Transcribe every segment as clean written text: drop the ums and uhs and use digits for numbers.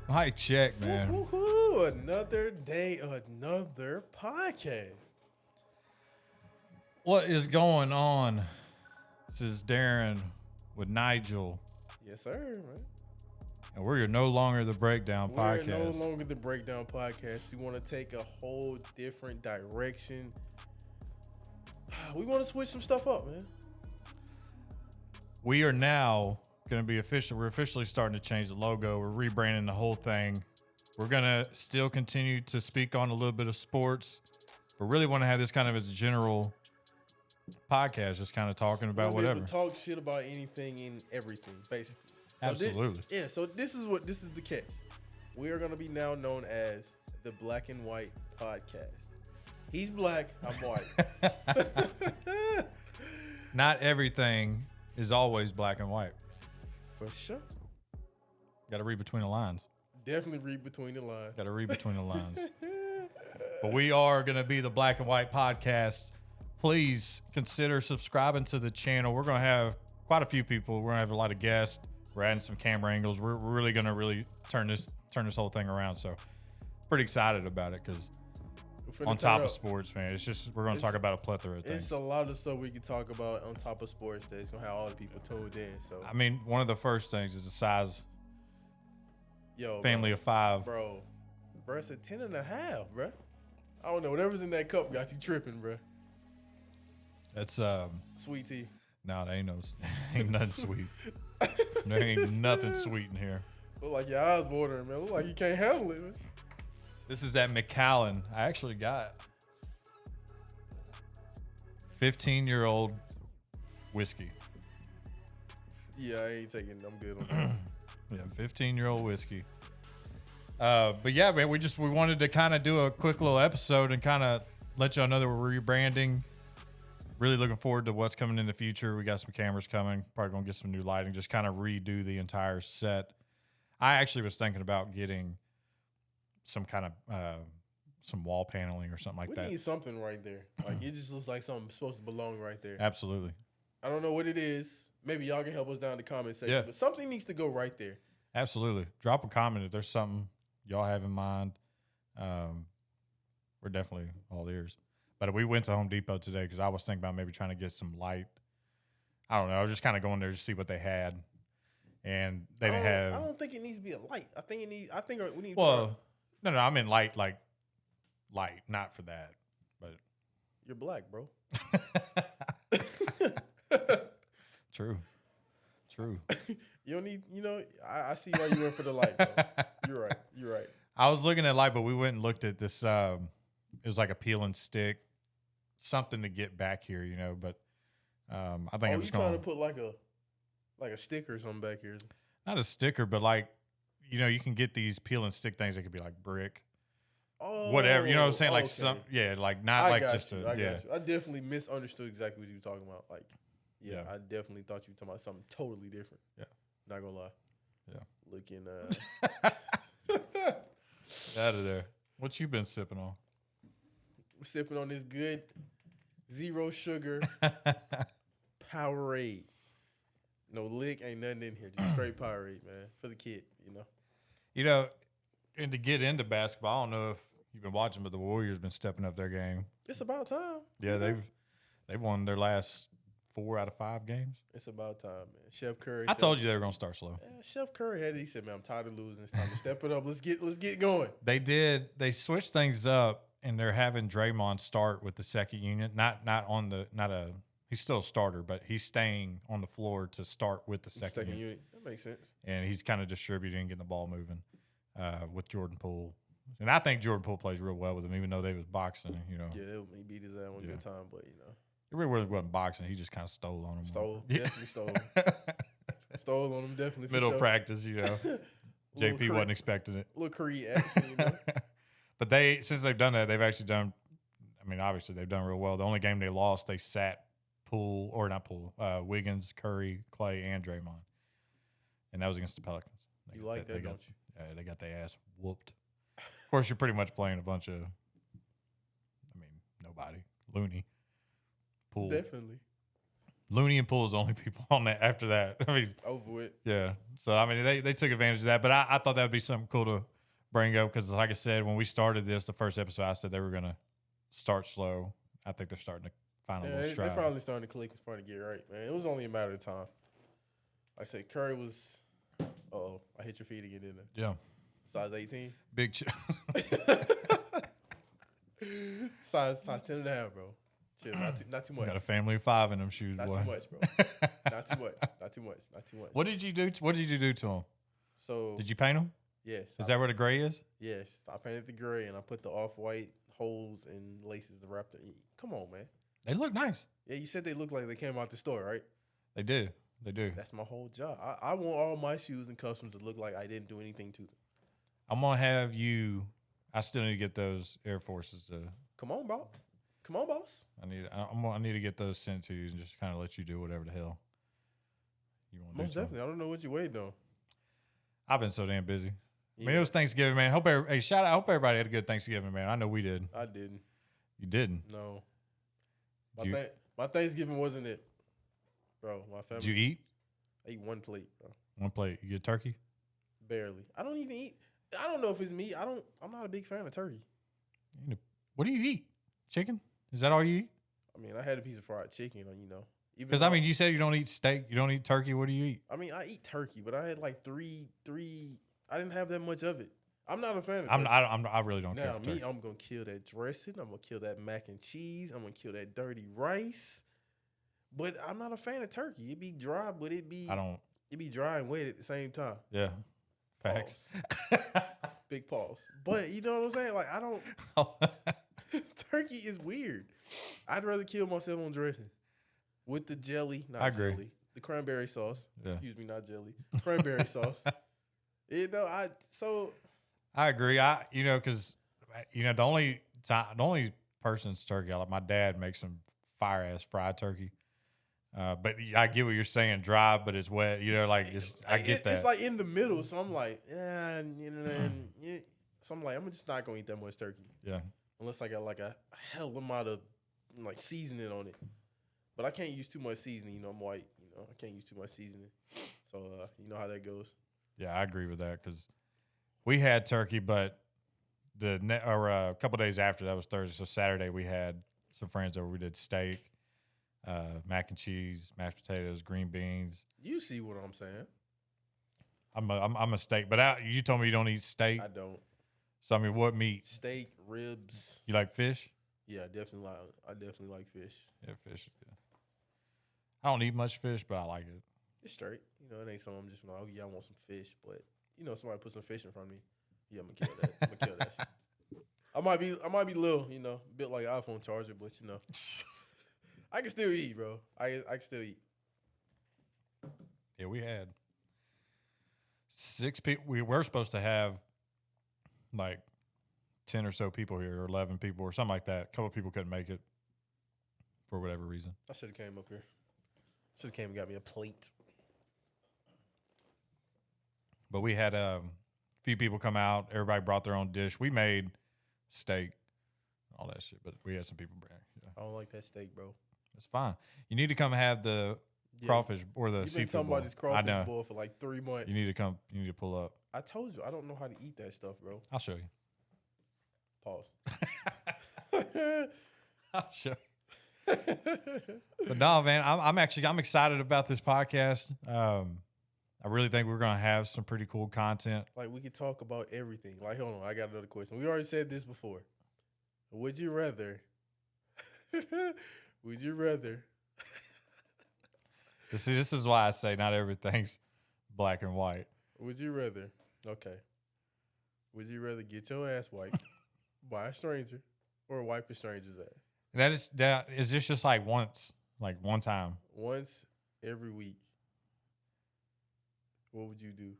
Mic check, man. Woo-hoo, another day, another podcast. What is going on? This is Darren with Nigel, Yes, sir, man. and we're no longer the Breakdown We're Podcast. no longer the Breakdown Podcast. We want to take a whole different direction. We want to switch some stuff up, man. We are now going to be official. We're officially starting to change the logo. We're rebranding the whole thing. We're going to still continue to speak on a little bit of sports, but really want to have this kind of as a general podcast, just kind of talking about We'll be able whatever. to talk shit about anything and everything, basically. So Absolutely. So this is the catch. We are going to be now known as the Black and White Podcast. He's black, I'm white. Not everything is always black and white. For sure. Got to read between the lines. Definitely read between the lines. Got to read between the lines. But we are going to be the Black and White Podcast. Please consider subscribing to the channel. We're going to have quite a few people. We're going to have a lot of guests. We're adding some camera angles. We're really going to turn this whole thing around. So pretty excited about it because on top of sports, man, it's just we're going to talk about a plethora of things. It's a lot of stuff we can talk about on top of sports that's going to have all the people tuned in. So I mean, one of the first things is the size. Yo, Family of five. Bro, it's a 10 and a half, bro. I don't know. Whatever's in that cup got you tripping, bro. That's Sweet tea. no, there ain't nothing sweet. There ain't nothing sweet in here. Look like your eyes watering, man. Look like you can't handle it, man. This is that Macallan. I actually got 15-year-old whiskey. Yeah, I ain't taking. I'm good on that. Yeah, 15-year-old whiskey. But yeah, man, we wanted to kind of do a quick little episode and kind of let y'all know that we're rebranding. Really looking forward to what's coming in the future. We got some cameras coming. Probably gonna get some new lighting. Just kind of redo the entire set. I actually was thinking about getting some kind of some wall paneling or something like that. We need something right there. Like it just looks like something supposed to belong right there. Absolutely. I don't know what it is. Maybe y'all can help us down in the comment section. Yeah. But something needs to go right there. Absolutely. Drop a comment if there's something y'all have in mind. We're definitely all ears. But we went to Home Depot today because I was thinking about maybe trying to get some light. I don't know. I was just kind of going there to see what they had. And they didn't have. I don't think it needs to be a light. I think we need. Well, no, I mean light, not for that. But You're black, bro. True. You don't need. I see why you went for the light. Bro. You're right. I was looking at light, but we went and looked at this. It was like a peel and stick, something to get back here, But I think I'm just trying going to put like a sticker or something back here. not a sticker, but like, you can get these peel and stick things that could be like brick, whatever. You know what I'm saying? Like okay. like not I like got just you, a I got yeah. you. I definitely misunderstood exactly what you were talking about. Like, Yeah. I definitely thought you were talking about something totally different. Yeah. Not gonna lie. Yeah. Looking. Out of there. What you been sipping on? We're sipping on this good zero sugar Powerade. No lick, ain't nothing in here. Just straight Powerade, man. For the kid, And to get into basketball, I don't know if you've been watching, but the Warriors been stepping up their game. It's about time. Yeah, they've won their last 4 out of 5 games. It's about time, man. Chef Curry. I told you they were gonna start slow. Chef Curry he said, man, I'm tired of losing. It's time to step it up. Let's get going. They did. They switched things up, and they're having Draymond start with the second unit. He's still a starter, but he's staying on the floor to start with the second unit. That makes sense. And he's kind of distributing, getting the ball moving with Jordan Poole. And I think Jordan Poole plays real well with him, even though they was boxing. Yeah, he beat his ass one good time, but it really wasn't boxing. He just kind of stole on him. Definitely stole. Stole on him, definitely. Middle practice, JP wasn't expecting it. Little Creed action, But since they've done that, they've actually done. I mean, obviously they've done real well. The only game they lost, they sat Wiggins, Curry, Clay, and Draymond, and that was against the Pelicans. You like that, don't you? Yeah, they got their ass whooped. Of course, you're pretty much playing a bunch of, nobody, Looney, Poole. Definitely. Looney and Pool is the only people on that after that. I mean, Over with. yeah. So I mean, they took advantage of that, but I thought that would be something cool to bring up because, like I said, when we started this, the first episode, I said they were gonna start slow. I think they're starting to find a Yeah, little they stride. finally starting to click and starting to get right, man. It was only a matter of time. Like I said, Curry was. Uh-oh, I hit your feet again, didn't I? Yeah, Size 18. big. Size 10 and a half, bro. Chill, not too much. Got a family of 5 in them shoes, Not boy. too much, bro. Not too much. Not too much. Not too much. What did you do? What did you do to them? So Did you paint them? yes, Is that where the gray is? yes. I painted the gray and I put the off-white holes and laces to wrap the. Come on, man. They look nice. Yeah, you said they look like they came out the store, right? They do. They do. That's my whole job. I want all my shoes and customs to look like I didn't do anything to them. I'm gonna have you. I still need to get those Air Forces to. Come on, bro. Come on, boss. I need to get those sent to you and just kind of let you do whatever the hell you want to do. Most definitely. I don't know what you're waiting on. I've been so damn busy. I mean, Yeah, it was Thanksgiving, man. Hey, shout out. I hope everybody had a good Thanksgiving, man. I know we did. I didn't. You didn't. No. Did you, My Thanksgiving wasn't it, bro. My family. did you eat I eat one plate, bro. one plate? You get turkey? Barely. I don't even eat. I don't know if it's me. I'm not a big fan of turkey. What do you eat? Chicken? Is that all you eat? I mean, I had a piece of fried chicken, you know. Even Because though- I mean, you said you don't eat steak, you don't eat turkey. What do you eat? I mean, I eat turkey, but I had like three. I didn't have that much of it. I'm not a fan of turkey. I really don't care. Now, For me, turkey. I'm gonna kill that dressing. I'm gonna kill that mac and cheese. I'm gonna kill that dirty rice. But I'm not a fan of turkey. It be dry, but it be dry and wet at the same time. Yeah. Facts. Big pause. But you know what I'm saying? Like I don't. Turkey is weird. I'd rather kill myself on dressing with the jelly, not I agree. jelly, the cranberry sauce. Yeah. Excuse me, not jelly. Cranberry sauce. You know, I agree. Because the only person's turkey. My dad makes some fire ass fried turkey. But I get what you're saying, dry, but it's wet. I get that. It's like in the middle, so I'm like, yeah, yeah. So I'm like, I'm just not gonna eat that much turkey Yeah. unless I got like a hell amount of like seasoning on it. But I can't use too much seasoning. You know, I'm white. You know, I can't use too much seasoning. So you know how that goes. Yeah, I agree with that because we had turkey, but a couple days after that was Thursday. So Saturday we had some friends over. We did steak, mac and cheese, mashed potatoes, green beans. You see what I'm saying? I'm a steak, but you told me you don't eat steak. I don't. So I mean, what meat? Steak, ribs. You like fish? Yeah, I definitely like fish. Yeah, fish is good. I don't eat much fish, but I like it. It's straight. You know, it ain't something I'm just like, oh yeah, I want some fish. But you know, somebody put some fish in front of me. Yeah, I'm gonna kill that. I'm gonna kill that shit. I might be little, you know, a bit like an iPhone charger, but you know, I can still eat, bro. I can still eat. Yeah, we had 6 people. We were supposed to have like 10 or so people here, or 11 people, or something like that. A couple of people couldn't make it for whatever reason. I should have came up here. Should have came and got me a plate. But we had a few people come out. Everybody brought their own dish. We made steak, all that shit. But we had some people bring. Yeah, I don't like that steak, bro. it's fine. You need to come have the crawfish or the You've been seafood talking boil. about this I crawfish know. boil for like 3 months. You need to come. You need to pull up. I told you, I don't know how to eat that stuff, bro. I'll show you. Pause. I'll show you. But no, man, I'm excited about this podcast. I really think we're gonna have some pretty cool content. Like we could talk about everything. Like, hold on, I got another question. We already said this before. Would you rather? Would you rather? This is why I say not everything's black and white. Would you rather? Okay. Would you rather get your ass wiped by a stranger or wipe a stranger's ass That is this just like once, like one time? once every week? What would you do,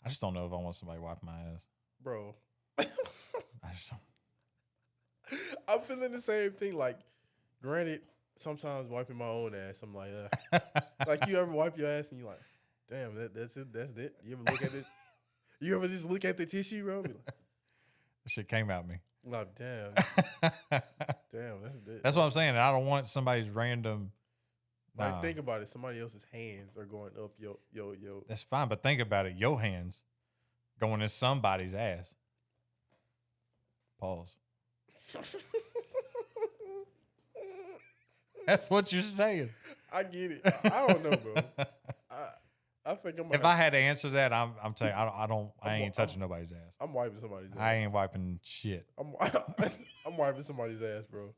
I just don't know if I want somebody wiping my ass. bro? I just don't. I'm feeling the same thing. Like, granted, sometimes wiping my own ass, I'm like, like you ever wipe your ass and you're like, damn, that's it. That's it. You ever look at it? You ever just look at the tissue, bro? Be like, Shit came at me. Oh, damn. Damn, that's it. That's what I'm saying. I don't want somebody's random. Like, Nah, think about it. Somebody else's hands are going up yo. that's fine, but think about it. Your hands going in somebody's ass. Pause. That's what you're saying. I get it. I don't know, bro. I think I'm. If I had to answer that, I'm telling you, I ain't I'm- touching nobody's ass. I'm wiping somebody's ass. I ain't wiping shit. I'm wiping somebody's ass, bro.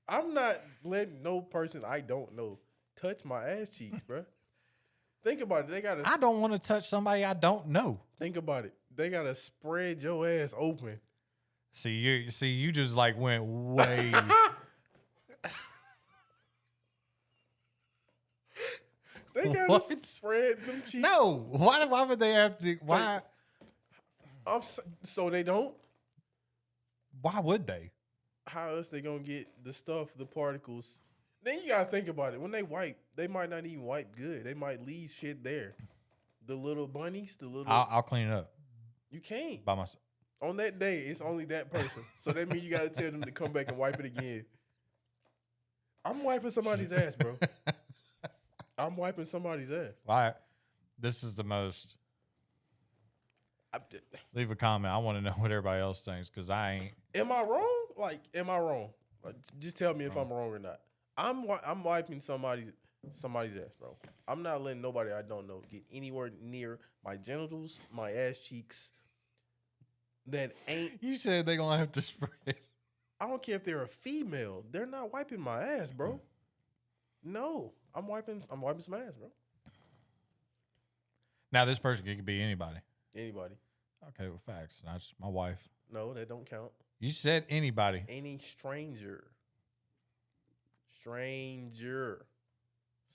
I'm not letting no person I don't know touch my ass cheeks, bro. Think about it. They gotta I don't want to touch somebody I don't know. think about it. They gotta spread your ass open. See, you just like went way. They gotta What? spread them cheeks. No, why would they have to? Why So they don't. would they? How else they gonna get the stuff, the particles? Then you gotta think about it. When they wipe, they might not even wipe good. They might leave shit there. The little bunnies, the little. I'll clean it up You can't. by myself. On that day, it's only that person. So that means you gotta tell them to come back and wipe it again. I'm wiping somebody's ass, bro. I'm wiping somebody's ass. All right, this is the most. I- Leave a comment. I want to know what everybody else thinks because I ain't. Am I wrong? Like, am I wrong? Like, just tell me if I'm wrong or not. I'm wiping somebody's ass, bro. I'm not letting nobody I don't know get anywhere near my genitals, my ass cheeks. That ain't. You said they gonna have to spread. I don't care if they're a female. They're not wiping my ass, bro. No, I'm wiping some ass, bro. Now this person could be anybody. Anybody? Okay, well, facts. That's my wife. No, that don't count. You said anybody. Any stranger. Stranger.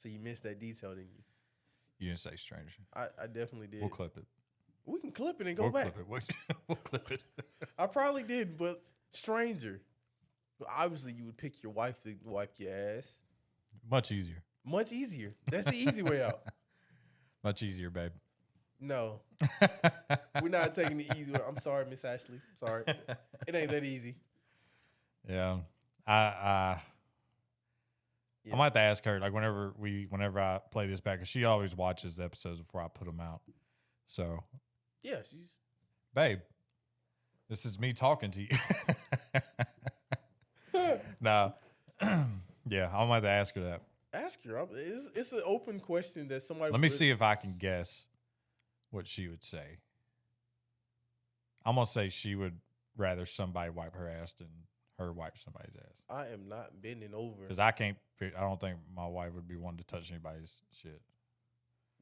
So you missed that detail, didn't you? You didn't say stranger. I definitely did. We'll clip it. We can clip it and go We'll back. clip it. We'll clip it. I probably did, but stranger. But obviously, you would pick your wife to wipe your ass. Much easier. Much easier. That's the easy way out. Much easier, babe. No, we're not taking the easy way. I'm sorry, Miss Ashley. Sorry, it ain't that easy. Yeah. Yeah. I might have to ask her, like, whenever I play this back, 'cause she always watches the episodes before I put them out. So, Yeah, she's. babe, this is me talking to you. No. Yeah, I might have to ask her that. Ask her. It's an open question that somebody. Let me see if I can guess what she would say. I'm going to say she would rather somebody wipe her ass than her wipe somebody's ass. I am not bending over. Because I don't think my wife would be one to touch anybody's shit.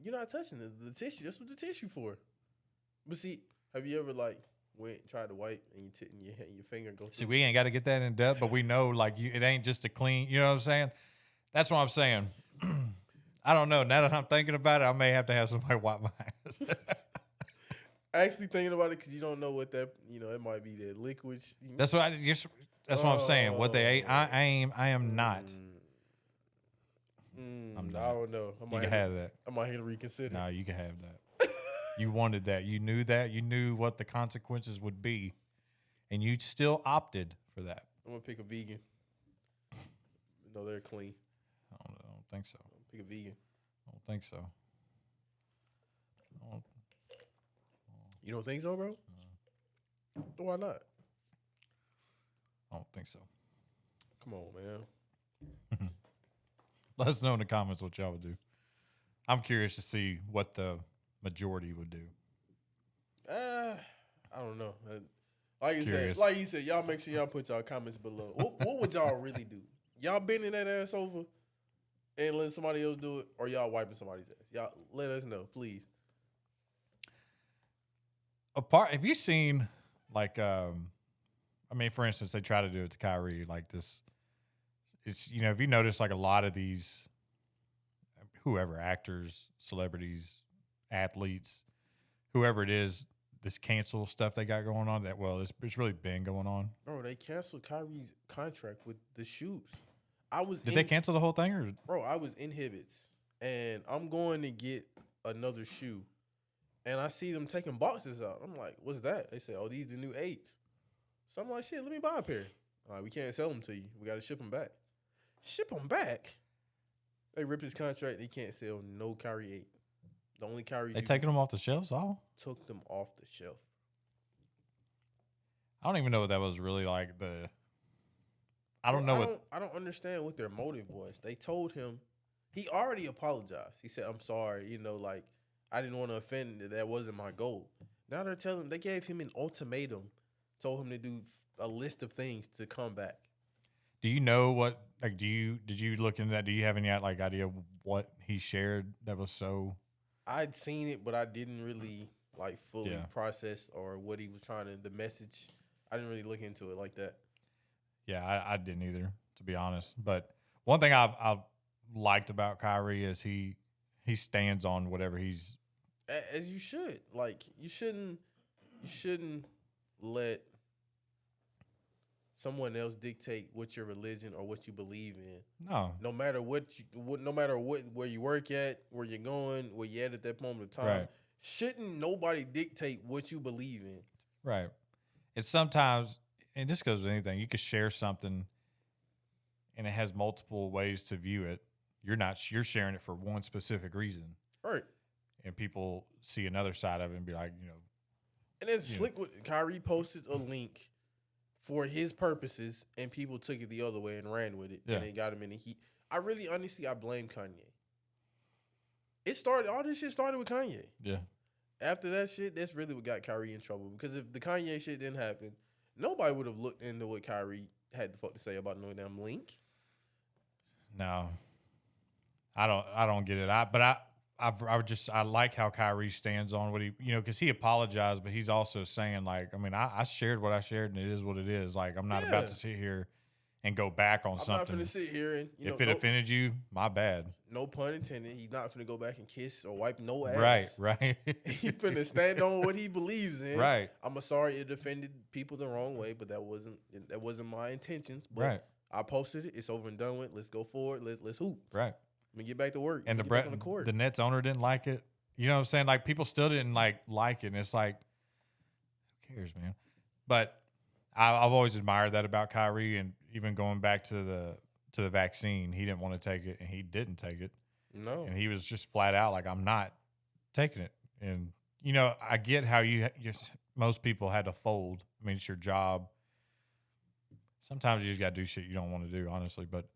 You're not touching the tissue. That's what the tissue for. But see, have you ever tried to wipe and your finger goes? See, we ain't got to get that in depth, but we know it ain't just a clean. You know what I'm saying? That's what I'm saying. I don't know. Now that I'm thinking about it, I may have to have somebody wipe my ass. Actually thinking about it because you don't know what that it might be that liquid. That's what that's what I'm saying. What they ate, I am not. I'm not. I don't know. You can have that. I might have to reconsider. No, you can have that. You wanted that. You knew that. You knew what the consequences would be, and you still opted for that. I'm gonna pick a vegan. No, they're clean. I don't think so. Pick a vegan. I don't think so. You don't think so, bro? Why not? I don't think so. Come on, man. Let us know in the comments what y'all would do. I'm curious to see what the majority would do. I don't know. Like Curious. you said, y'all make sure y'all put y'all comments below. What would y'all really do? Y'all bending that ass over and letting somebody else do it, or y'all wiping somebody's ass? Y'all let us know, please. Have you seen for instance, they try to do it to Kyrie like this. It's if you notice a lot of these whoever, actors, celebrities, athletes, whoever it is, this cancel stuff they got going on it's really been going on. Bro, they canceled Kyrie's contract with the shoes. Did they cancel the whole thing or? Bro, I was in Hibbets and I'm going to get another shoe. And I see them taking boxes out. I'm like, what's that? They say, oh, these the new 8s. So I'm like, shit, let me buy a pair. All right, we can't sell them to you. We got to ship them back. Ship them back? They ripped his contract. He can't sell no Kyrie 8. The only Kyrie They taking them off the shelves all? took them off the shelf. I don't even know what that was really like. I don't know I don't understand what their motive was. They told him he already apologized. He said, "I'm sorry. You know, like I didn't want to offend. That wasn't my goal." Now they're telling him they gave him an ultimatum, told him to do a list of things to come back. Do you know what? Like, did you look into that? Do you have any like idea of what he shared that was so? I'd seen it, but I didn't really like fully Yeah. process or what he was trying to the message. I didn't really look into it like that. Yeah, I didn't either, to be honest. But one thing I've liked about Kyrie is he stands on whatever he's. As you should. Like you shouldn't let someone else dictate what your religion or what you believe in. No, No matter where you work at, where you're going, where you're at that moment of time, Right. shouldn't nobody dictate what you believe in. right. It's sometimes, and this goes with anything. You could share something, and it has multiple ways to view it. You're sharing it for one specific reason, Right. and people see another side of it and be like, And it's Yeah. slick with Kyrie posted a link for his purposes, and people took it the other way and ran with it, Yeah. and it got him in the heat. I blame Kanye. All this shit started with Kanye. yeah, After that shit, that's really what got Kyrie in trouble. Because if the Kanye shit didn't happen, nobody would have looked into what Kyrie had the fuck to say about no damn link. no, I don't get it. I like how Kyrie stands on what he, because he apologized, but he's also saying like, I mean, I shared what I shared, and it is what it is. Like, I'm not about Yeah. to sit here and go back on I'm not something. finna sit here and If it offended you, my bad. no pun intended, he's not finna go back and kiss or wipe no Right, ass. right, He finna stand on what he believes in. right, I'm sorry it offended people the wrong way, but that wasn't my intentions. But right, I posted it. It's over and done with. Let's go forward. Let's hoop. right. Let me get back to work. And Get back on the court. the Nets owner didn't like it. You know what I'm saying? Like, people still didn't like it. And it's like, who cares, man? But I've always admired that about Kyrie, and even going back to the vaccine, he didn't want to take it, and he didn't take it, No. and he was just flat out like, I'm not taking it. And I get how most people had to fold. I mean, it's your job. Sometimes you just got to do shit you don't want to do, honestly. But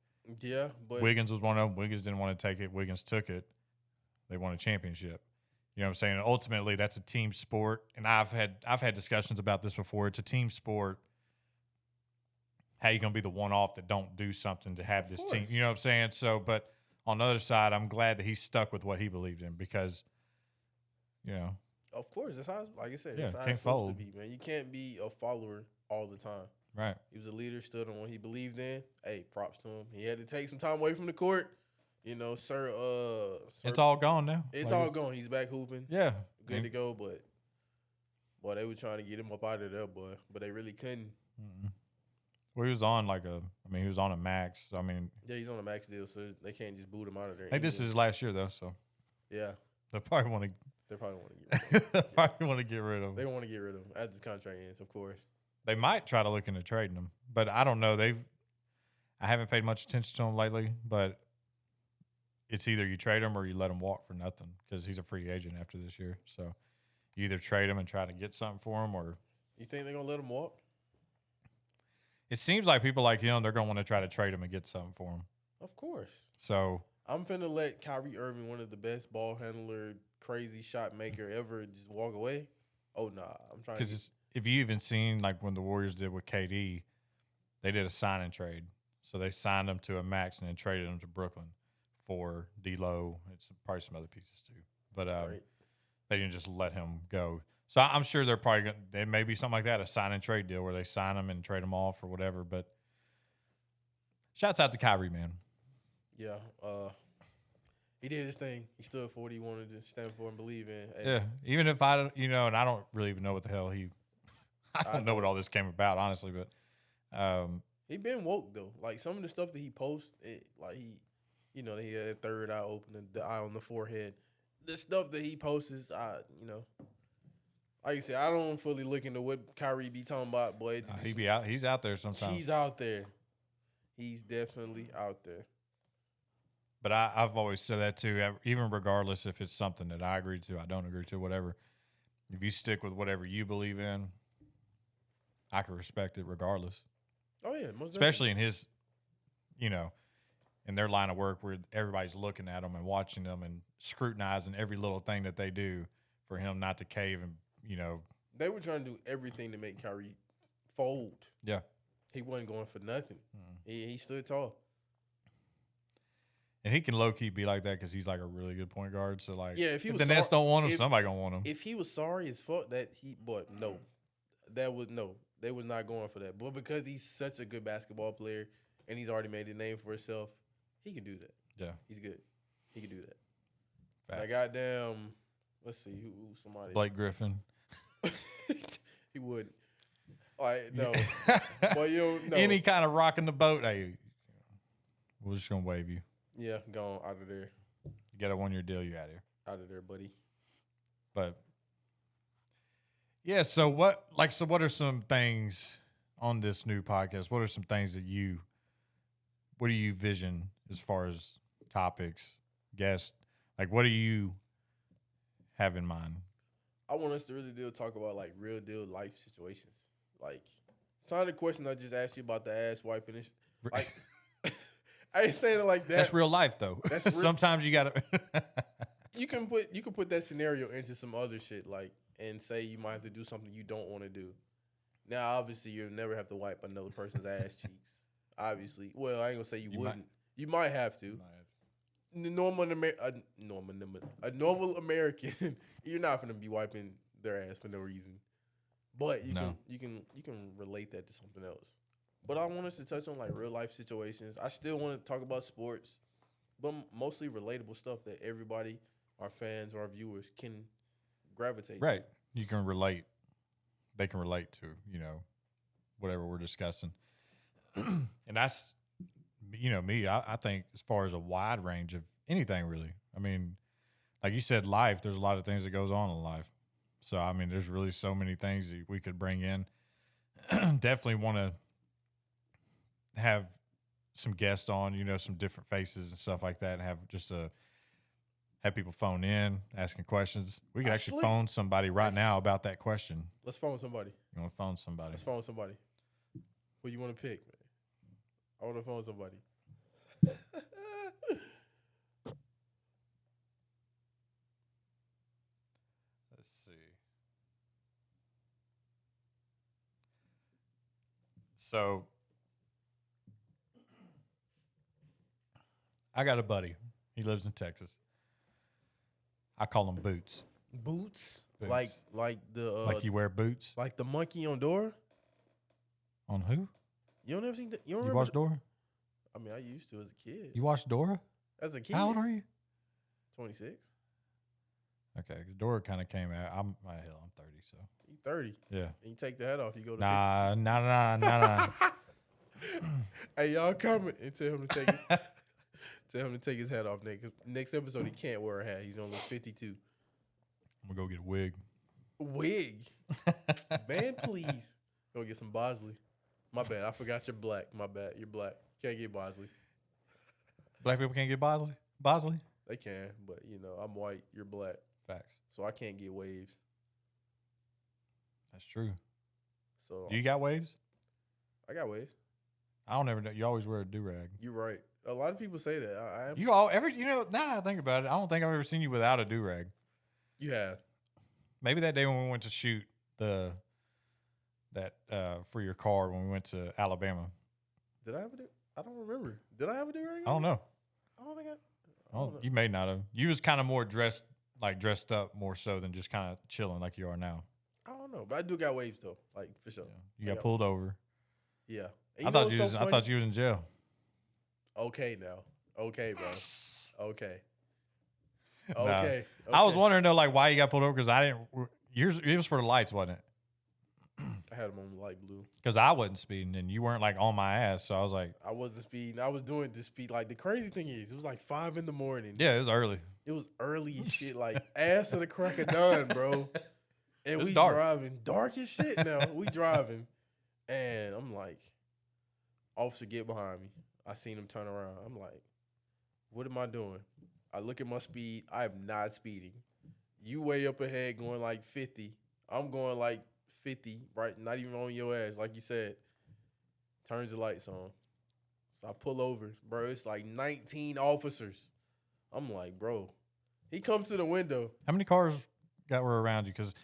Yeah, but Wiggins was one of them. Wiggins didn't want to take it. Wiggins took it. They won a championship. You know what I'm saying? And ultimately, that's a team sport. And I've had discussions about this before. It's a team sport. How you gonna be the one off that don't do something to have this team? course. You know what I'm saying? So, but on the other side, I'm glad that he stuck with what he believed in because, of course, that's how. Like I said, Yeah, that's how can't it's supposed fold. to be, man. You can't be a follower all the time. right? He was a leader, stood on what he believed in. Hey, props to him. He had to take some time away from the court. Sir. It's all gone now. It's Like, all gone. He's back hooping. Yeah, Good to go, but boy, they were trying to get him up out of there, boy. But they really couldn't. Mm-mm. Well, he was on he was on a max. So, I mean, Yeah, he's on a max deal, so they can't just boot him out of there. I think this is anyway. his last year though, so Yeah, they probably want they probably want to get rid of him. to probably want to get rid of him. They want to get rid of him after his contract ends, of course. They might try to look into trading him, but I don't know. I haven't paid much attention to him lately, but it's either you trade him or you let him walk for nothing because he's a free agent after this year. So you either trade him and try to get something for him, or You think they're gonna let him walk? it seems like people like him, they're going to want to try to trade him and get something for him. Of course. So I'm finna let Kyrie Irving, one of the best ball handler, crazy shot maker ever, just walk away. Oh nah, I'm trying. because if you even seen like when the Warriors did with KD, they did a sign and trade. So they signed him to a max and then traded him to Brooklyn for D'Lo. It's probably some other pieces too, but Right. they didn't just let him go. So I'm sure they're probably going. There may be something like that, a sign and trade deal where they sign him and trade him off or whatever. But shouts out to Kyrie, man. Yeah. He did his thing. He stood for what he wanted to stand for and believe in. Hey, Yeah, even if I, and I don't really even know what the hell I don't know what all this came about, honestly. But he been woke though. Like some of the stuff that he posts, like he had that third eye open, the eye on the forehead. The stuff that he posts is, I Like I said, I don't fully look into what Kyrie be talking about, but He be out. He's out there sometimes. he's out there. He's definitely out there. But I've always said that too. Even regardless if it's something that I agree to, I don't agree to, whatever. If you stick with whatever you believe in, I can respect it regardless. Oh yeah, most Especially in his, in their line of work where everybody's looking at them and watching them and scrutinizing every little thing that they do for him not to cave and, They were trying to do everything to make Kyrie fold. Yeah. He wasn't going for nothing. He stood tall. And he can low key be like that because he's like a really good point guard. So like, Yeah, if he was the Nets don't want him, if- somebody gonna want him. If he was sorry as fuck no, they was not going for that. But because he's such a good basketball player and he's already made a name for himself, he can do that. Yeah, He's good. He can do that. facts. Like goddamn, let's see who somebody. Blake Griffin. He wouldn't. All right, no. Well, you don't know. Any kind of rocking the boat, hey, we're just gonna wave you. Yeah, gone out of there. You got a 1-year deal. You out here. Out of there, buddy. But yeah, so what are some things on this new podcast? What are some things what do you vision as far as topics, guests? Like, what do you have in mind? I want us to really talk about like real deal life situations. Like some of the questions I just asked you about the ass wiping. Like I ain't saying it like that. That's real life, though. That's real. Sometimes you gotta. You can put that scenario into some other shit, like, and say you might have to do something you don't want to do. Now, obviously, you'll never have to wipe another person's ass cheeks. Obviously, well, I ain't gonna say you wouldn't. You might have to. A normal American, you're not gonna be wiping their ass for no reason. But you can relate that to something else. But I want us to touch on like real life situations. I still want to talk about sports, but mostly relatable stuff that everybody, our fans, our viewers can gravitate Right. You can relate. They can relate to, whatever we're discussing. And that's, me, I think as far as a wide range of anything, really. I mean, like you said, life, there's a lot of things that goes on in life. So, I mean, there's really so many things that we could bring in. Definitely want to have some guests on, some different faces and stuff like that, and have people phone in, asking questions. We could actually phone somebody right now about that question. Let's phone somebody. You want to phone somebody? Let's phone somebody. Who you want to pick, man? I want to phone somebody. Let's see. So, I got a buddy. He lives in Texas. I call him Boots. Boots? Boots. Like the Like you wear boots? like the monkey on Dora? On who? You don't ever see that? You don't You remember? watch Dora? I mean, I used to as a kid. You watch Dora? As a kid? How old are you? 26. Okay, 'cause Dora kind of came out. I'm 30, so. You 30. Yeah. And you take the head off, you go to Nah. Hey, y'all comment and tell him to take it. Tell him to take his hat off next episode. He can't wear a hat. He's only 52. I'm going to go get a wig. Wig. Man, please. Go get some Bosley. My bad. I forgot you're black. My bad. You're black. Can't get Bosley. Black people can't get Bosley? Bosley? They can, but I'm white. You're black. Facts. So I can't get waves. That's true. So You got waves? I got waves. I don't ever know. You always wear a do-rag. You're right. A lot of people say that. I am. Now that I think about it, I don't think I've ever seen you without a do-rag. You have. Maybe that day when we went to shoot for your car when we went to Alabama. Did I have a do? I don't remember. Did I have a do-rag? I don't know. I don't think I. Oh, you may not have. You was kind of more dressed up more so than just kind of chilling like you are now. I don't know, but I do got waves though, like for sure. Yeah. You got pulled over. Yeah. I thought you was in jail. Okay, now. Okay, bro. Okay. Nah. Okay. I was wondering though, like why you got pulled over because I didn't. Yours it was for the lights, wasn't it? I had them on light blue. Because I wasn't speeding and you weren't like on my ass, so I was like, I wasn't speeding. I was doing the speed. Like the crazy thing is, it was like 5 a.m. yeah, it was early. It was early as shit, like ass of the crack of dawn, bro. And It's we dark. driving dark as shit now. We driving. And I'm like, officer, get behind me. I seen him turn around. I'm like, what am I doing? I look at my speed. I am not speeding. You way up ahead going like 50. I'm going like 50, right? Not even on your ass, like you said. Turns the lights on. So I pull over. Bro, it's like 19 officers. I'm like, bro. He comes to the window. How many cars were around you? Because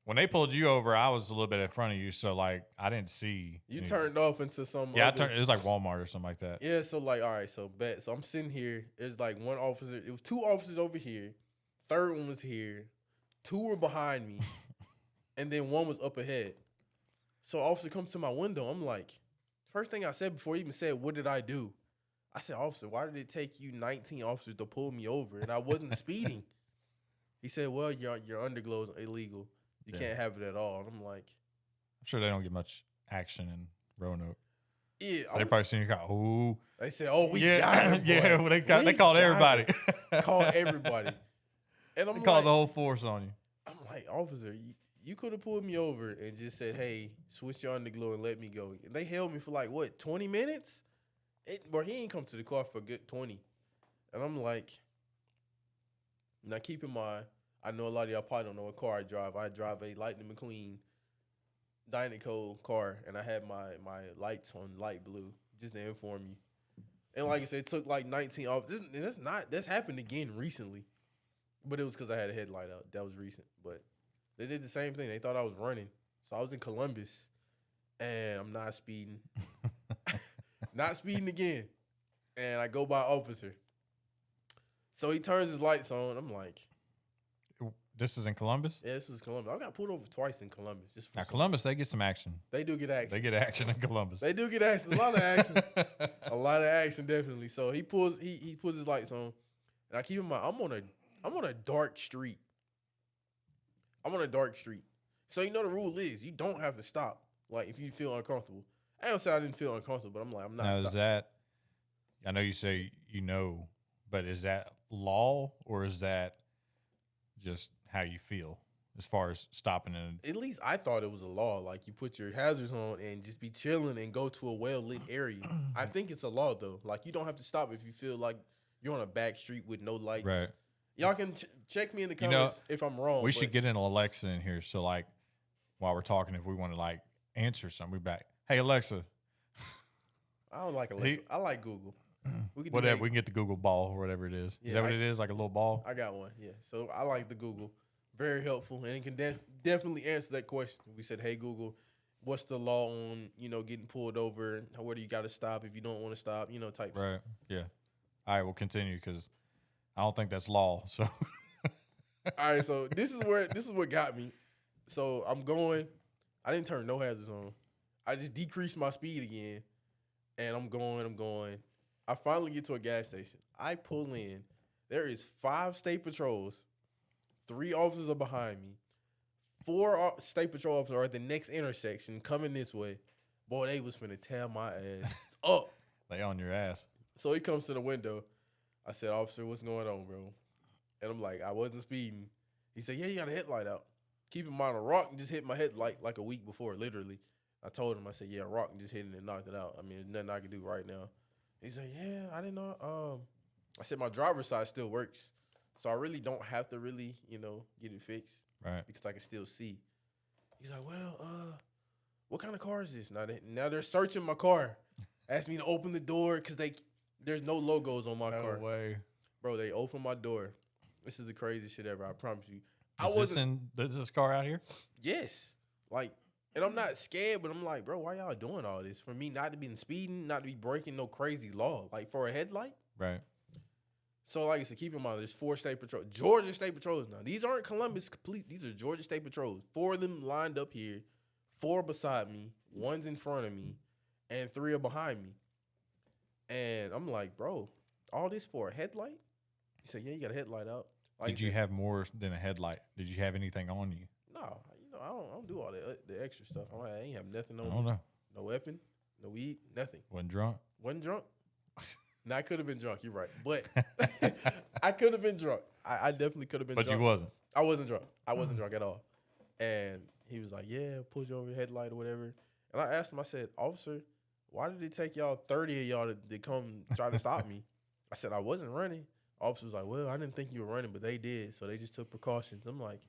when they pulled you over, I was a little bit in front of you, so like I didn't see. You any- turned off into some Yeah, I other- turned. It was like Walmart or something like that. Yeah, so like, all right, so bet. So I'm sitting here. There's like one officer. It was two officers over here. Third one was here. Two were behind me. And then one was up ahead. So officer comes to my window. I'm like, first thing I said before he even said, what did I do? I said, officer, why did it take you 19 officers to pull me over? And I wasn't speeding. He said, well, your underglow is illegal. You can't have it at all. And I'm like, I'm sure they don't get much action in Roanoke. yeah. So they probably seen your car. Ooh, They said, oh, we yeah, got him. yeah. boy. Well, they We called got everybody. him." Called everybody. And I'm They like, called the whole force on you. I'm like, officer, you could have pulled me over and just said, hey, switch your underglow and let me go. And they held me for like, what, 20 minutes? Bro, he ain't come to the car for a good 20. And I'm like, now keep in mind, I know a lot of y'all probably don't know what car I drive. I drive a Lightning McQueen Dynaco car, and I had my lights on light blue, just to inform you. And like I said, it took like 19 off. This happened again recently. But it was because I had a headlight out. That was recent. But they did the same thing. They thought I was running. So I was in Columbus, and I'm not speeding. Not speeding again. And I go by officer. So he turns his lights on. I'm like, This is in Columbus. yeah, this is Columbus. I got pulled over twice in Columbus. Just for Now some- Columbus, they get some action. They do get action. They get action in Columbus. They do get action. A lot of action. A lot of action, definitely. So he puts his lights on. And I keep in mind, I'm on a dark street. I'm on a dark street. So you know the rule is you don't have to stop. Like if you feel uncomfortable. I don't say I didn't feel uncomfortable, but I'm like, I'm not Now is stopping. that? I know you say you know, but is that law or is that just how you feel as far as stopping and At least I thought it was a law. Like you put your hazards on and just be chilling and go to a well lit area. I think it's a law though. Like you don't have to stop if you feel like you're on a back street with no lights. right? Y'all can check me in the You know, comments if I'm wrong. We but should get an Alexa in here. So like while we're talking, if we want to like answer something, we back. Hey Alexa, I don't like Alexa. I like Google. We can do whatever. that. We can get the Google ball or whatever it is. Yeah, Is that what it is? Like a little ball? I got one. Yeah. So I like the Google. Very helpful, and it can definitely answer that question. We said, "Hey Google, what's the law on getting pulled over? Where do you got to stop if you don't want to stop? Type." Right. Yeah. All right. We'll continue because I don't think that's law. So All right. So this is what got me. So I'm going. I didn't turn no hazards on. I just decreased my speed again, and I'm going. I finally get to a gas station. I pull in. There is 5 state patrols. 3 officers are behind me. 4 state patrol officers are at the next intersection coming this way. Boy, they was finna tear my ass up. they on your ass. So he comes to the window. I said, officer, what's going on, bro? And I'm like, I wasn't speeding. He said, yeah, you got a headlight out. Keep in mind, a rock just hit my headlight like a week before, literally. I told him, I said, yeah, a rock just hit it and knocked it out. I mean, there's nothing I can do right now. He said, yeah, I didn't know. I said, my driver's side still works. So I really don't have to really, get it fixed Right. because I can still see. He's like, well, what kind of car is this? Now they're searching my car. Asked me to open the door because there's no logos on my car. No way. Bro, they opened my door. This is the craziest shit ever, I promise you. Is this car out here? Yes. Like, and I'm not scared, but I'm like, bro, why y'all doing all this? For me not to be speeding, not to be breaking no crazy law. Like, for a headlight? Right. So, like I said, keep in mind, there's 4 state patrols. Georgia state patrols now. These aren't Columbus complete. These are Georgia state patrols. 4 of them lined up here. 4 beside me. 1's in front of me. And 3 are behind me. And I'm like, bro, all this for a headlight? He said, yeah, you got a headlight out. Like Did you have more than a headlight? Did you have anything on you? No, I don't do all the extra stuff. I ain't have nothing I on don't me. know. No weapon, no weed, nothing. Wasn't drunk. Wasn't drunk. Now I could have been drunk. You're right, but I could have been drunk. I definitely could have been. But drunk. you wasn't. I wasn't drunk. I wasn't drunk at all. And he was like, yeah, pulled you over your headlight or whatever. And I asked him, I said, officer, why did it take y'all 30 of y'all to come try to stop me? I said, I wasn't running. Officer was like, well, I didn't think you were running, but they did. So they just took precautions. I'm like,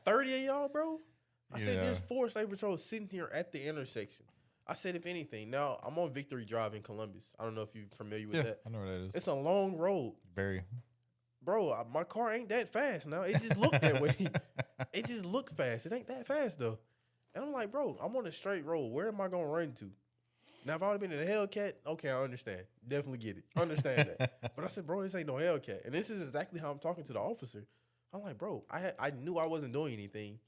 30 of y'all, bro? I said, there's 4 state patrols sitting here at the intersection. I said, if anything, now I'm on Victory Drive in Columbus. I don't know if you're familiar with that. I know what that is. It's a long road. Very. Bro, my car ain't that fast now. It just looked that way. It just looked fast. It ain't that fast, though. And I'm like, bro, I'm on a straight road. Where am I going to run to? Now, if I would have been in a Hellcat, okay, I understand. Definitely get it. Understand that. But I said, bro, this ain't no Hellcat. And this is exactly how I'm talking to the officer. I'm like, bro, I knew I wasn't doing anything.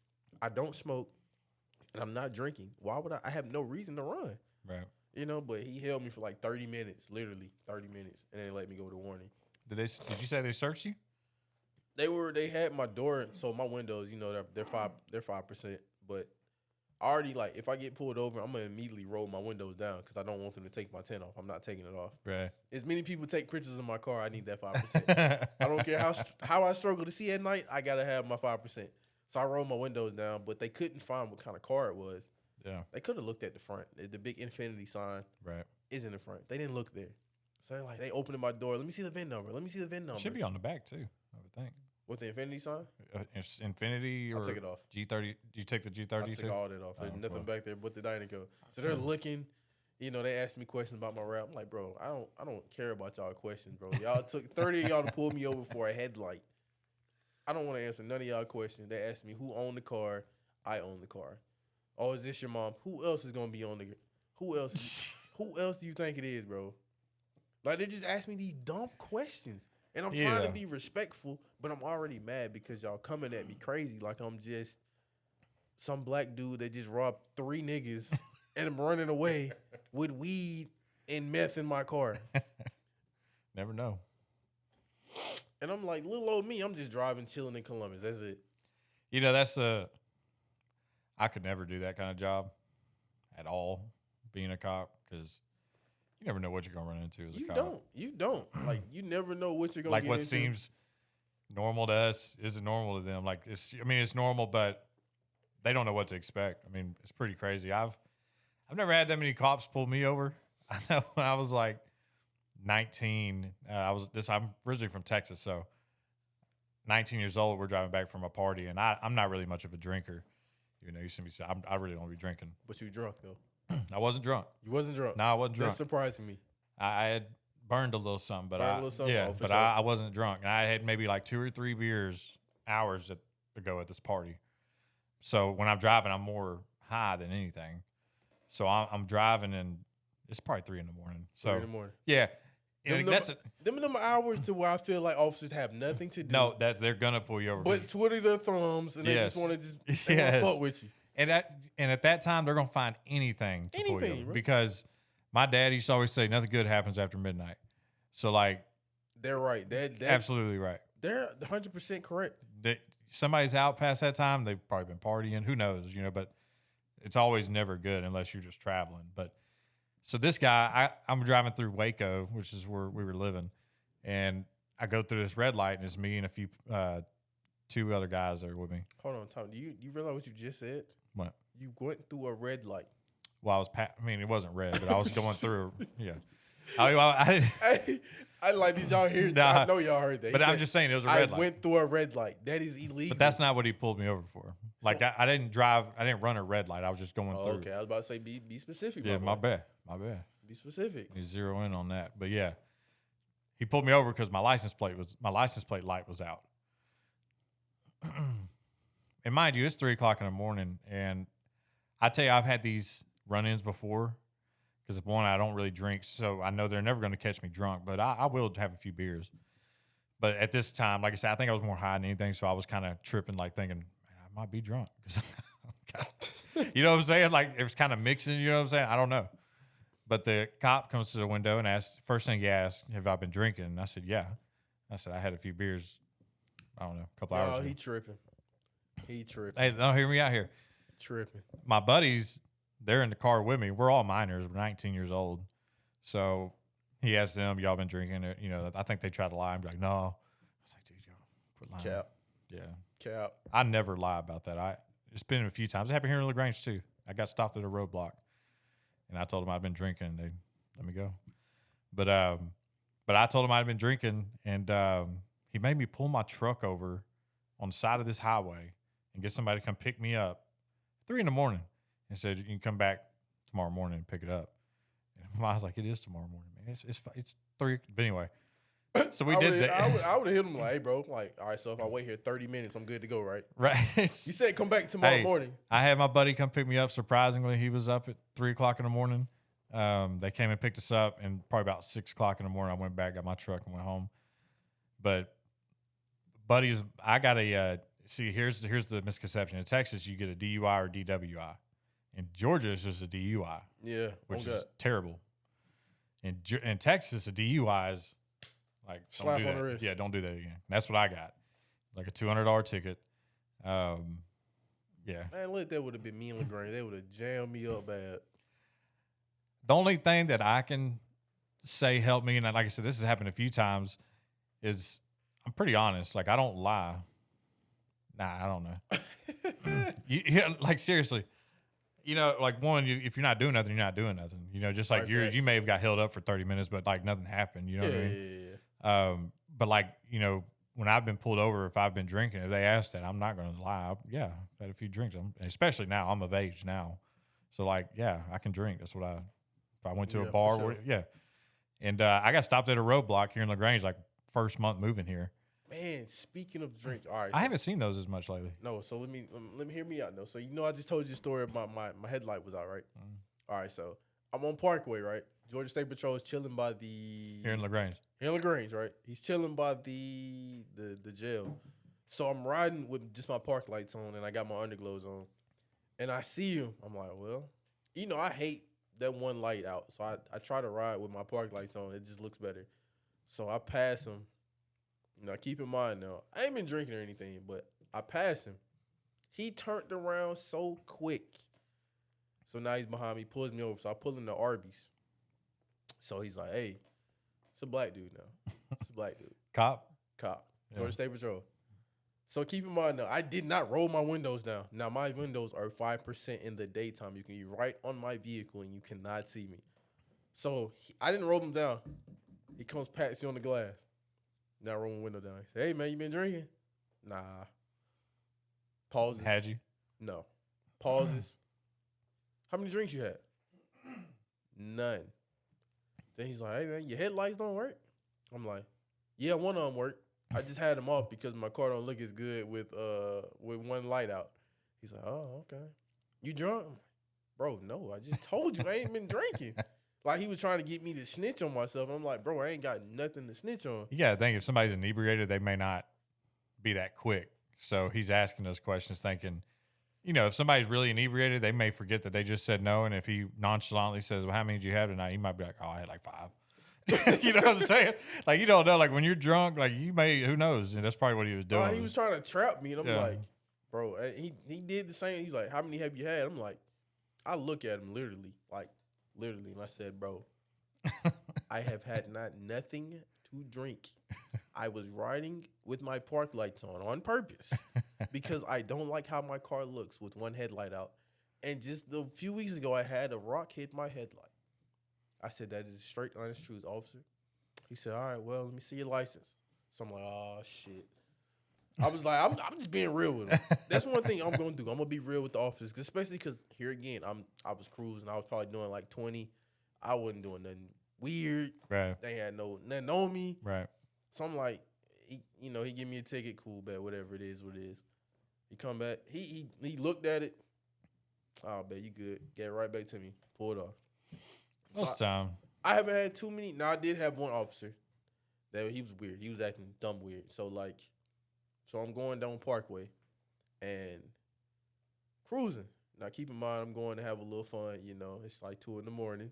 I don't smoke, and I'm not drinking. Why would I have no reason to run? Right. You know, but he held me for like 30 minutes, literally 30 minutes, and then let me go to warning. Did you say they searched you? They had my door, so my windows, you know, they're 5%, but I already, like, if I get pulled over, I'm gonna immediately roll my windows down because I don't want them to take my tent off. I'm not taking it off. Right. As many people take pictures of my car, I need that 5%. I don't care how I struggle to see at night, I gotta have my 5%. So I rolled my windows down, but they couldn't find what kind of car it was. Yeah. They could have looked at the front. The big infinity sign is in the front. They didn't look there. So they opened my door. Let me see the VIN number. Let me see the VIN number. It should be on the back too, I would think. With the infinity sign? It's Infinity or I took it off. G30. You take the G30 I took all that off. There's nothing back there but the Dynaco. So they're looking. You know, they asked me questions about my rap. I'm like, bro, I don't care about y'all questions, bro. Y'all took 30 of y'all to pull me over for a headlight. I don't want to answer none of y'all questions. They asked me who owned the car. I own the car. Oh, is this your mom? Who else is gonna be on the? Who else? Who else do you think it is, bro? Like, they just asked me these dumb questions, and I'm trying to be respectful, but I'm already mad because y'all coming at me crazy like I'm just some black dude that just robbed 3 niggas and I'm running away with weed and meth in my car. Never know. And I'm like, little old me, I'm just driving, chilling in Columbus. That's it. You know, I could never do that kind of job at all, being a cop, because you never know what you're going to run into as a cop. You don't. Like, you never know what you're going to like get what into. seems normal to us isn't normal to them. Like, it's normal, but they don't know what to expect. I mean, it's pretty crazy. I've never had that many cops pull me over. I know when I was like 19, I'm originally from Texas, so 19 years old, we're driving back from a party, and I'm not really much of a drinker. You know, you see me say I really don't be drinking. But you drunk, though. I wasn't drunk. You wasn't drunk? No, I wasn't drunk. That's surprising me. I had burned a little something, but sure. I wasn't drunk. And I had maybe like 2 or 3 beers hours ago at this party. So when I'm driving, I'm more high than anything. So I'm driving, and it's probably 3 in the morning. So 3 in the morning. Yeah. Them hours to where I feel like officers have nothing to do. No, they're gonna pull you over. But twiddle their thumbs, and they just want to fuck with you. And at that time, they're gonna find anything to pull you over. Bro. Because my dad used to always say nothing good happens after midnight. So like, they're right. They're absolutely right. They're 100% correct. Somebody's out past that time. They've probably been partying. Who knows? You know, but it's always never good unless you're just traveling. But so this guy, I'm driving through Waco, which is where we were living, and I go through this red light, and it's me and a few 2 other guys that are with me. Hold on, Tom. Do you realize what you just said? What? You went through a red light. Well, it wasn't red, but I was going through. Yeah. I like, did y'all hear that? I know y'all heard that. But I'm just saying it was a red light. I went through a red light. That is illegal. But that's not what he pulled me over for. Like, I didn't drive. I didn't run a red light. I was just going through. Okay, I was about to say be specific. Yeah, my bad. Be specific. You zero in on that. But yeah, he pulled me over because my license plate light was out. And mind you, it's 3:00 in the morning, and I tell you, I've had these run-ins before. Because one, I don't really drink, so I know they're never going to catch me drunk. But I will have a few beers. But at this time, like I said, I think I was more high than anything, so I was kind of tripping, like thinking, man, I might be drunk. You know what I'm saying? Like, it was kind of mixing, you know what I'm saying? I don't know. But the cop comes to the window and asks, first thing he asked, have I been drinking? And I said, yeah. I said, I had a few beers, I don't know, a couple hours ago. He tripping. Hey, don't hear me out here. Tripping. My buddies, they're in the car with me. We're all minors. We're 19 years old. So he asked them, y'all been drinking? You know, I think they tried to lie. I'm like, no. I was like, dude, y'all quit lying. Cap. Yeah. Cap. I never lie about that. It's been a few times. It happened here in LaGrange too. I got stopped at a roadblock, and I told them I'd been drinking, and they let me go. But I told him I'd been drinking, and he made me pull my truck over on the side of this highway and get somebody to come pick me up 3 a.m. and said, you can come back tomorrow morning and pick it up. And I was like, it is tomorrow morning, man. It's 3. But anyway, so we did that. I would have hit him like, hey, bro, like, all right, so if I wait here 30 minutes, I'm good to go, right? Right. You said come back tomorrow morning. I had my buddy come pick me up. Surprisingly, he was up at 3 o'clock in the morning. They came and picked us up, and probably about 6 o'clock in the morning, I went back, got my truck, and went home. But buddies, I got a see. Here's the misconception. In Texas, you get a DUI or DWI. In Georgia, it's just a DUI. Yeah, which is terrible. In Texas, a DUI is like slap don't do on that. the wrist. Yeah, don't do that again. That's what I got. Like a $200 ticket. Yeah. Man, look, that would have been me and LaGrange. They would have jammed me up bad. The only thing that I can say helped me, and like I said, this has happened a few times, is I'm pretty honest. Like, I don't lie. Nah, I don't know. Like, seriously. You know, like, one, if you're not doing nothing, you're not doing nothing. You know, just like you may have got held up for 30 minutes, but, like, nothing happened. You know what I mean? Yeah. But, like, you know, when I've been pulled over, if I've been drinking, if they ask that, I'm not going to lie. I've had a few drinks. Especially now. I'm of age now. So, like, yeah, I can drink. That's what if I went to a bar, sure. And I got stopped at a roadblock here in LaGrange, like, first month moving here. Man, speaking of drinks, all right. I haven't seen those as much lately. No, so let me hear me out though. So I just told you a story about my headlight was out, right? All right, so I'm on Parkway, right? Georgia State Patrol is chilling by the Here in LaGrange. Right? He's chilling by the jail. So I'm riding with just my park lights on and I got my underglows on. And I see him. I'm like, well, you know, I hate that one light out. So I try to ride with my park lights on. It just looks better. So I pass him. Now, keep in mind, now, I ain't been drinking or anything, but I passed him. He turned around so quick. So now he's behind me, pulls me over. So I pull in the Arby's. So he's like, hey, it's a black dude now. It's a black dude. Cop? Georgia State Patrol. So keep in mind, now, I did not roll my windows down. Now, my windows are 5% in the daytime. You can be right on my vehicle, and you cannot see me. So I didn't roll them down. He comes, pats you on the glass. Now roll my window down. He said, hey, man, you been drinking? Nah. Pauses. Had you? No. Pauses. How many drinks you had? None. Then he's like, hey, man, your headlights don't work? I'm like, yeah, one of them worked. I just had them off because my car don't look as good with one light out. He's like, oh, okay. You drunk? I'm like, bro, no, I just told you I ain't been drinking. Like, he was trying to get me to snitch on myself. I'm like, bro, I ain't got nothing to snitch on. You got to think, if somebody's inebriated, they may not be that quick. So he's asking those questions thinking, you know, if somebody's really inebriated, they may forget that they just said no. And if he nonchalantly says, well, how many did you have tonight? He might be like, oh, I had like 5. You know what I'm saying? Like, you don't know. Like, when you're drunk, like, you may, who knows? And that's probably what he was doing. He was trying to trap me. And I'm like, bro, he did the same. He's like, how many have you had? I'm like, I look at him literally, and I said, bro, I have had nothing to drink. I was riding with my park lights on purpose because I don't like how my car looks with one headlight out. And just a few weeks ago, I had a rock hit my headlight. I said, that is straight honest truth, officer. He said, all right, well, let me see your license. So I'm like, oh, shit. I was like, I'm just being real with him. That's one thing I'm going to do. I'm going to be real with the officers, especially because here again, I was cruising. I was probably doing like 20. I wasn't doing nothing weird. Right. They had nothing on me. Right. So I'm like, he give me a ticket, cool, bet, whatever it is, what it is. He come back. He looked at it. Oh, bet, you good. Get it right back to me. Pull it off. Most time. I haven't had too many. Now, I did have one officer that he was weird. He was acting dumb weird. So I'm going down Parkway and cruising. Now, keep in mind, I'm going to have a little fun. You know, it's like 2 a.m.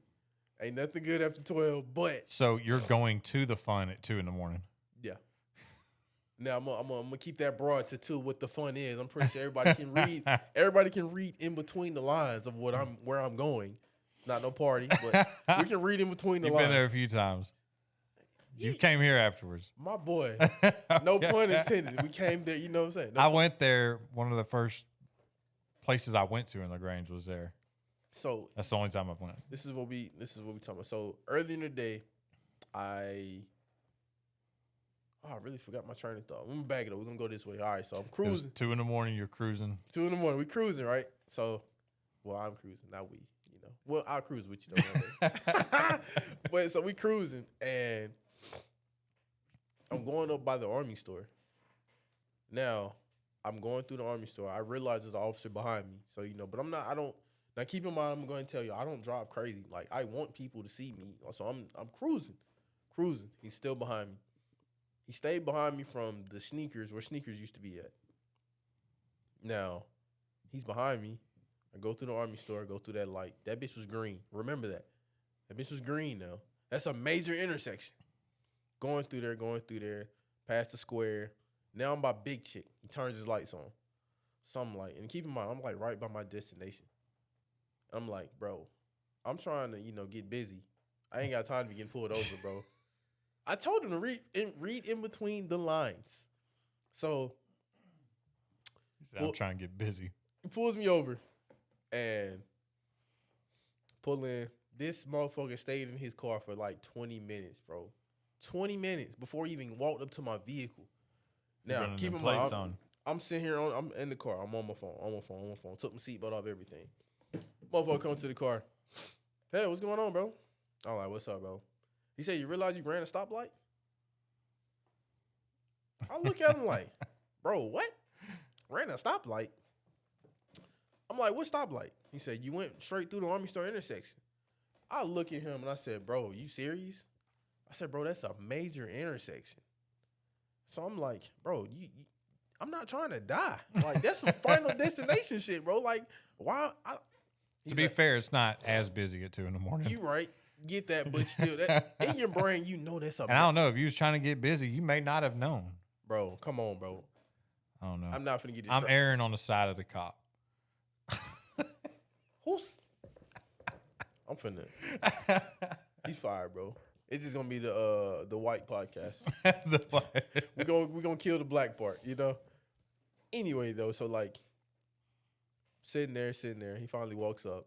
Ain't nothing good after 12, but. So you're going to the fun at 2 a.m. Yeah. Now, I'm gonna keep that broad to 2 what the fun is. I'm pretty sure everybody can read. Everybody can read in between the lines of where I'm going. It's not no party, but we can read in between the lines. You've been there a few times. You came here afterwards. My boy. No pun intended. We came there, you know what I'm saying? I went there. One of the first places I went to in LaGrange was there. So that's the only time I've went. This is what we talking about. So early in the day, I really forgot my train of thought. Let me back it up. We're gonna go this way. All right, so I'm cruising. 2 a.m. You're cruising. 2 a.m. We cruising, right? So, well, I'm cruising, not we. You know, well, I'll cruise with you though. But so we cruising, and I'm going up by the Army store. Now, I'm going through the Army store. I realize there's an officer behind me. So, you know, but I don't. Now, keep in mind, I'm going to tell you, I don't drive crazy. Like, I want people to see me. So, I'm cruising. He's still behind me. He stayed behind me from the sneakers, where sneakers used to be at. Now, he's behind me. I go through the Army store, go through that light. That bitch was green. Remember that. That bitch was green now. That's a major intersection. Going through there, past the square. Now I'm by Big Chick. He turns his lights on. So I'm like, and keep in mind, I'm like right by my destination. I'm like, bro, I'm trying to, you know, get busy. I ain't got time to be getting pulled over, bro. I told him to read in between the lines. So he said, I'm trying to get busy. He pulls me over and pull in. This motherfucker stayed in his car for like 20 minutes, bro. 20 minutes before he even walked up to my vehicle. Now, keep in mind, I'm sitting here, I'm in the car. I'm on my phone. Took my seatbelt off, everything. Motherfucker comes to the car. Hey, what's going on, bro? I'm like, what's up, bro? He said, you realize you ran a stoplight? I look at him like, bro, what? Ran a stoplight? I'm like, what stoplight? He said, you went straight through the Army store intersection. I look at him and I said, bro, you serious? I said, bro, that's a major intersection. So I'm like, bro, I'm not trying to die. Like, that's some final destination shit, bro. Like, why? To be fair, it's not as busy at 2 a.m. You right. Get that, but still, that in your brain, you know that's a. And I don't know, if you was trying to get busy, you may not have known. Bro, come on, bro. I don't know. I'm not finna get I'm erring on the side of the cop. I'm finna. He's fired, bro. It's just gonna be the white podcast. We're gonna kill the black part, you know. Anyway, though, so like sitting there. He finally walks up.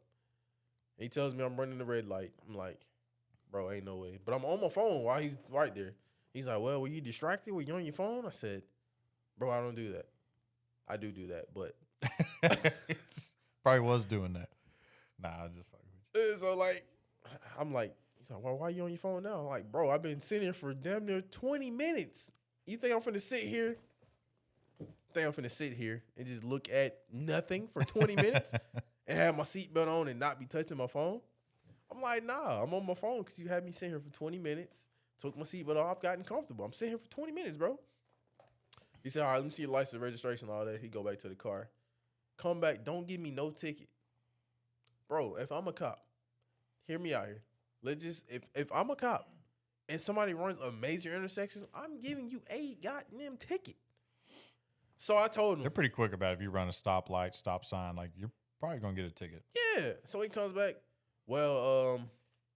He tells me I'm running the red light. I'm like, bro, ain't no way. But I'm on my phone while he's right there. He's like, well, were you distracted? Were you on your phone? I said, bro, I don't do that. I do that, but probably was doing that. Nah, I just fucking with you. So like, I'm like, he's like, well, why are you on your phone now? I'm like, bro, I've been sitting here for damn near 20 minutes. You think I'm finna sit here? And just look at nothing for 20 minutes and have my seatbelt on and not be touching my phone? I'm like, nah, I'm on my phone because you had me sitting here for 20 minutes. Took my seatbelt off, gotten comfortable. I'm sitting here for 20 minutes, bro. He said, all right, let me see your license, registration, all that. He go back to the car. Come back, don't give me no ticket. Bro, if I'm a cop, hear me out here. Let's just, if I'm a cop and somebody runs a major intersection, I'm giving you a goddamn ticket. So I told him. They're pretty quick about it. If you run a stoplight, stop sign, like you're probably going to get a ticket. Yeah. So he comes back. Well,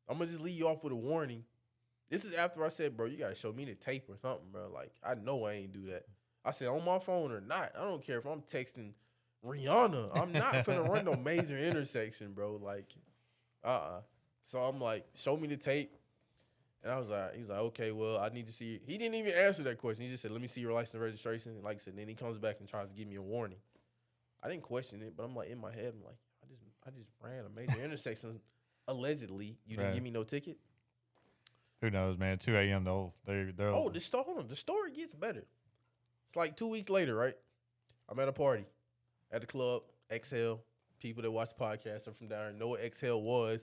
I'm going to just leave you off with a warning. This is after I said, bro, you got to show me the tape or something, bro. Like, I know I ain't do that. I said, on my phone or not, I don't care if I'm texting Rihanna. I'm not finna run no major intersection, bro. Like, So I'm like, show me the tape. And I was like, he was like, okay, well, I need to see it. He didn't even answer that question. He just said, let me see your license and registration. And like I said, then he comes back and tries to give me a warning. I didn't question it, but I'm like, in my head, I'm like, I just ran a major intersection. Allegedly, you didn't give me no ticket. Who knows, man? 2 a.m. though. Oh, hold on. The story gets better. It's like 2 weeks later, right? I'm at a party at the club. Exhale. People that watch the podcast are from down there know what Exhale was.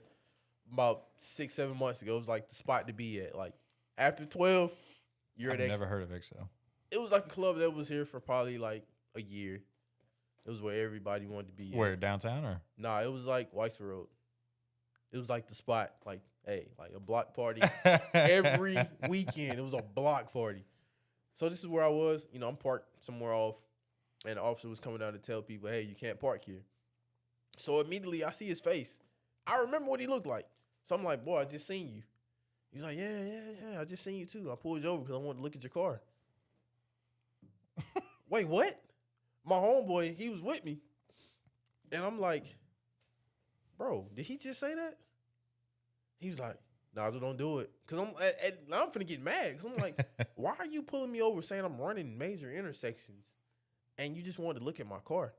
About 6-7 months ago, it was like the spot to be at. Like after 12, you're at Exhale. I've never heard of Exhale. It was like a club that was here for probably like a year. It was where everybody wanted to be. Where, downtown or? Nah, it was like Whitesville Road. It was like the spot, like, hey, like a block party. Every weekend, it was a block party. So this is where I was. You know, I'm parked somewhere off, and the officer was coming down to tell people, hey, you can't park here. So immediately, I see his face. I remember what he looked like. So I'm like, boy, I just seen you. He's like, yeah. I just seen you too. I pulled you over because I wanted to look at your car. Wait, what? My homeboy, he was with me. And I'm like, bro, did he just say that? He was like, Naja, don't do it. Because I'm finna get mad. Because I'm like, why are you pulling me over saying I'm running major intersections and you just wanted to look at my car?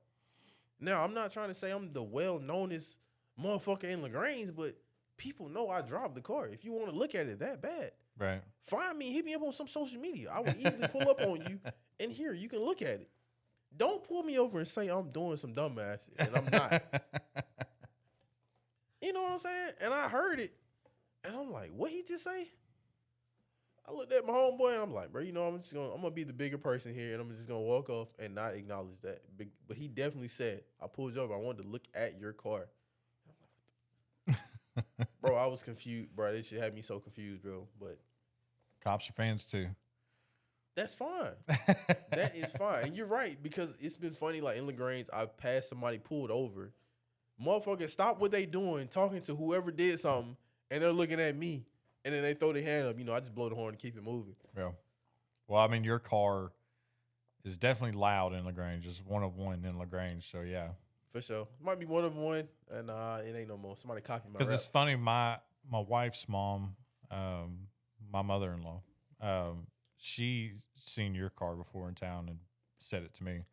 Now, I'm not trying to say I'm the well-knownest motherfucker in LaGrange, but people know I drive the car. If you want to look at it that bad, Right. find me, hit me up on some social media. I will easily pull up on you, and here, you can look at it. Don't pull me over and say I'm doing some dumbass shit, and I'm not. You know what I'm saying? And I heard it, and I'm like, what he just say? I looked at my homeboy, and I'm like, bro, I'm gonna be the bigger person here, and I'm just gonna walk off and not acknowledge that. But he definitely said, I pulled you over. I wanted to look at your car. Bro, I was confused, bro. This shit had me so confused, bro. But Cops are fans too. that's fine. That is fine. And you're right, because it's been funny, like in LaGrange, I've passed somebody pulled over. Motherfuckers stop what they doing, talking to whoever did something, and they're looking at me, and then they throw their hand up. I just blow the horn and keep it moving. Yeah. Well, I mean, your car is definitely loud in LaGrange. It's one of one in LaGrange. So, yeah. For sure. Might be one of one, and it ain't no more. Somebody copied my Because rap. it's funny, my wife's mom, my mother-in-law, she seen your car before in town and said it to me.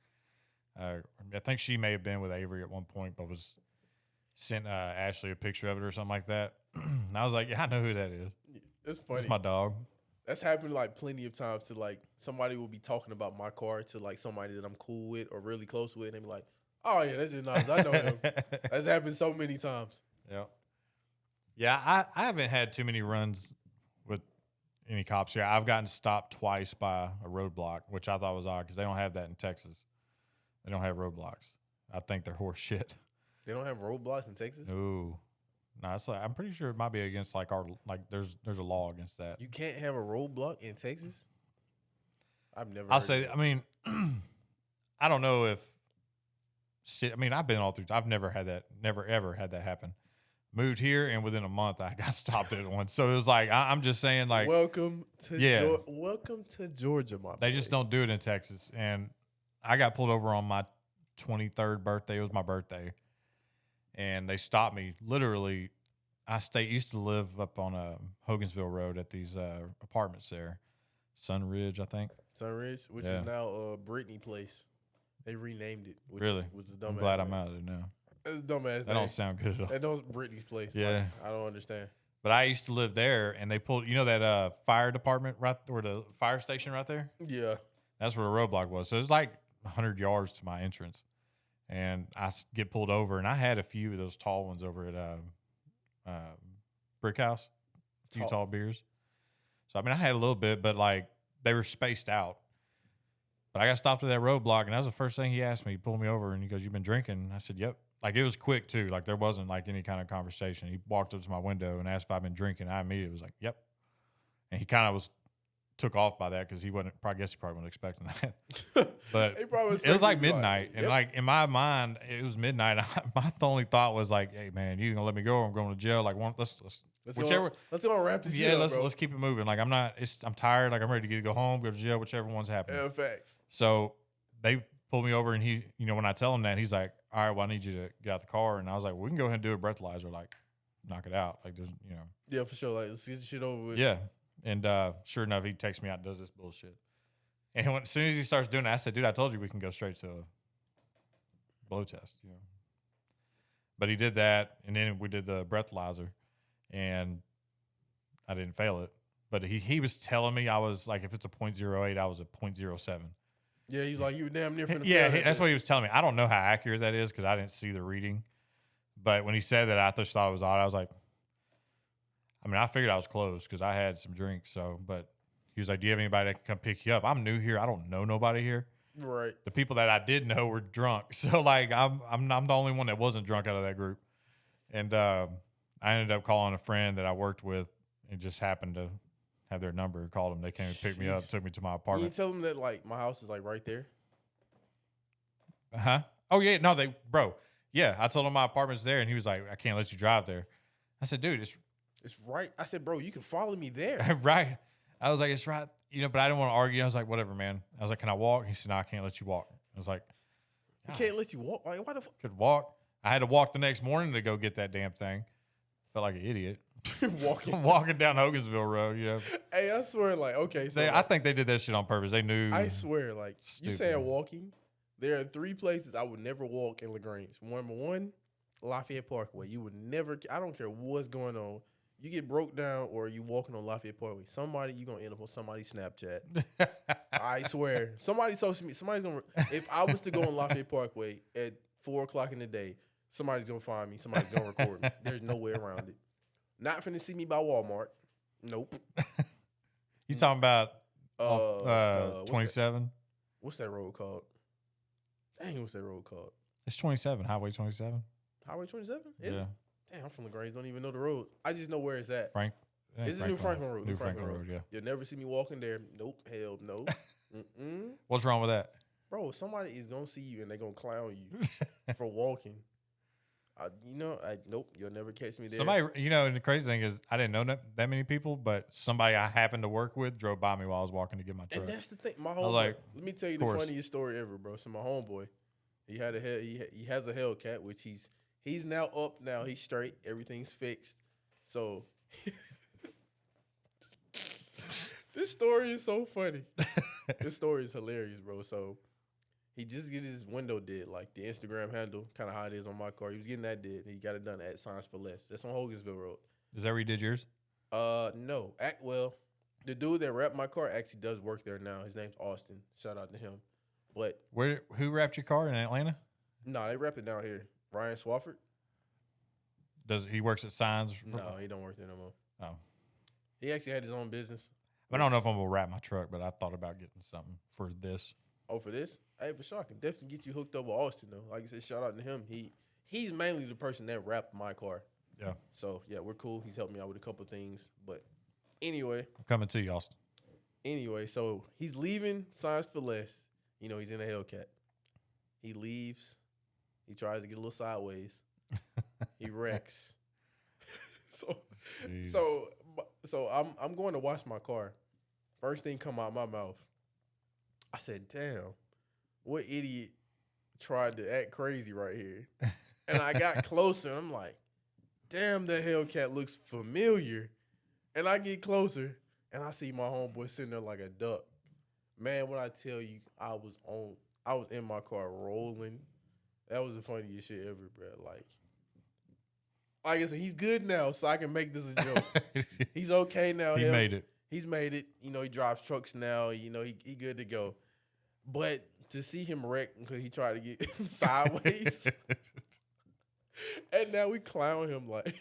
I think she may have been with Avery at one point, but was sent Ashley a picture of it or something like that. And I was like, yeah, I know who that is. It's funny. It's my dog. That's happened like plenty of times to like somebody will be talking about my car to like somebody that I'm cool with or really close with, and they be like, oh yeah, that's just nice. I know him. That's happened so many times. Yeah. Yeah, I haven't had too many runs with any cops here. I've gotten stopped twice by a roadblock, which I thought was odd because they don't have that in Texas. They don't have roadblocks. I think they're horse shit. They don't have roadblocks in Texas? No. No, it's like I'm pretty sure it might be against like there's a law against that. You can't have a roadblock in Texas? I've never I'll heard say of I mean I don't know if I mean I've been all through I've never ever had that happen. Moved here and within a month I got stopped at once. So it was like I'm just saying like welcome to welcome to Georgia, my they boy. just don't do it in Texas. And I got pulled over on my 23rd birthday. It was my birthday. And they stopped me. Literally, used to live up on Hogansville Road at these apartments there. Sunridge, I think. Sunridge, which Yeah. is now Brittany Place. They renamed it. Which Really? Was a dumbass I'm glad I'm name. out of it now. It's a dumbass That don't sound good at all. That don't Brittany's Place. Yeah. Like, I don't understand. But I used to live there, and they pulled, that fire department right, or the fire station right there? Yeah. That's where the roadblock was. So it was like 100 yards to my entrance. And I get pulled over, and I had a few of those tall ones over at Brick House, a few tall beers. So, I mean, I had a little bit, but, like, they were spaced out. But I got stopped at that roadblock, and that was the first thing he asked me. He pulled me over, and he goes, "You been drinking?" I said, "Yep." Like, it was quick, too. Like, there wasn't, like, any kind of conversation. He walked up to my window and asked if I'd been drinking. I immediately was like, "Yep." And he kind of took off by that because he wasn't, I guess he probably wasn't expecting that. But He probably it was like expected midnight. yep. And, like, in my mind, it was midnight. My only thought was, like, hey, man, you going to let me go or I'm going to jail? Like, let's whichever. Let's go and wrap this shit Yeah, up, bro. let's keep it moving. Like, I'm tired. Like, I'm ready to go home, go to jail, whichever one's happening. Yeah, facts. So they pulled me over, and he, when I tell him that, he's like, all right, well, I need you to get out the car. And I was like, we can go ahead and do a breathalyzer, like, knock it out. Like, there's, Yeah, for sure. Like, let's get this shit over with. Yeah. And sure enough, he takes me out and does this bullshit. And as soon as he starts doing that, I said, dude, I told you we can go straight to a blow test. But he did that, and then we did the breathalyzer, and I didn't fail it. But he was telling me I was like, if it's a 0.08, I was a 0.07. Yeah, he's like, you were damn near finna Yeah, fail that's what he was telling me. I don't know how accurate that is because I didn't see the reading. But when he said that, I just thought it was odd. I was like, I mean, I figured I was close because I had some drinks. So, but he was like, do you have anybody that can come pick you up? I'm new here. I don't know nobody here. Right. The people that I did know were drunk. So, like, I'm the only one that wasn't drunk out of that group. And I ended up calling a friend that I worked with and just happened to have their number. Called them. They came and picked me up, took me to my You apartment. tell them that, like, my house is, like, right there? Huh? Oh, yeah. No, yeah, I told him my apartment's there, and he was like, I can't let you drive there. I said, dude, It's right. I said, bro, you can follow me there. Right. I was like, it's right. But I didn't want to argue. I was like, whatever, man. I was like, can I walk? He said, no, I can't let you walk. I was like, I can't let you walk. Like, why the fuck? Could walk. I had to walk the next morning to go get that damn thing. Felt like an idiot. walking down Hogansville Road, Hey, I swear, like, okay. So I think they did that shit on purpose. They knew. I swear, like, Stupid. you saying walking, there are 3 places I would never walk in LaGrange. Number 1, Lafayette Parkway. You would never, I don't care what's going on. You get broke down or you walking on Lafayette Parkway. You going to end up on somebody's Snapchat. I swear. Somebody's going to, if I was to go on Lafayette Parkway at 4 o'clock in the day, somebody's going to find me. Somebody's going to record me. There's no way around it. Not finna see me by Walmart. Nope. You talking about 27? What's that road called? Dang, what's that road called? It's 27, Highway 27. Highway 27? Yeah. Damn, I'm from LaGrange. Don't even know the road. I just know where it's at. It's New Franklin Road. New Franklin Road, yeah. You'll never see me walking there. Nope. Hell no. What's wrong with that? Bro, somebody is going to see you and they're going to clown you for walking. Nope. You'll never catch me there. Somebody, and the crazy thing is I didn't know that many people, but somebody I happened to work with drove by me while I was walking to get my truck. And that's the thing. My homeboy, let me tell you the funniest story ever, bro. So my homeboy, he has a Hellcat, which he's now up now. He's straight. Everything's fixed. So this story is so funny. This story is hilarious, bro. So he just get his window did, like the Instagram handle, kind of how it is on my car. He was getting that did. He got it done at Signs for Less. That's on Hogansville Road. Is that where you did yours? No. The dude that wrapped my car actually does work there now. His name's Austin. Shout out to him. But who wrapped your car in Atlanta? No, they wrapped it down here. Ryan Swafford. He works at Signs? No, he don't work there no more. Oh. He actually had his own business. I don't know if I'm gonna wrap my truck, but I thought about getting something for this. Oh, for this? Hey, for sure, I can definitely get you hooked up with Austin though. Like I said, shout out to him. He's mainly the person that wrapped my car. Yeah. So yeah, we're cool. He's helped me out with a couple of things. But anyway. I'm coming to you, Austin. Anyway, so he's leaving Signs for Less. He's in a Hellcat. He leaves. He tries to get a little sideways. He wrecks. So I'm going to wash my car. First thing come out my mouth. I said, damn, what idiot tried to act crazy right here? And I got closer. I'm like, damn, the Hellcat looks familiar. And I get closer, and I see my homeboy sitting there like a duck. Man, when I tell you, I was in my car rolling. That was the funniest shit ever, bro. Like I said, he's good now, so I can make this a joke. He's okay now. He made it. He's made it. He drives trucks now. He good to go. But to see him wreck because he tried to get sideways, and now we clown him like,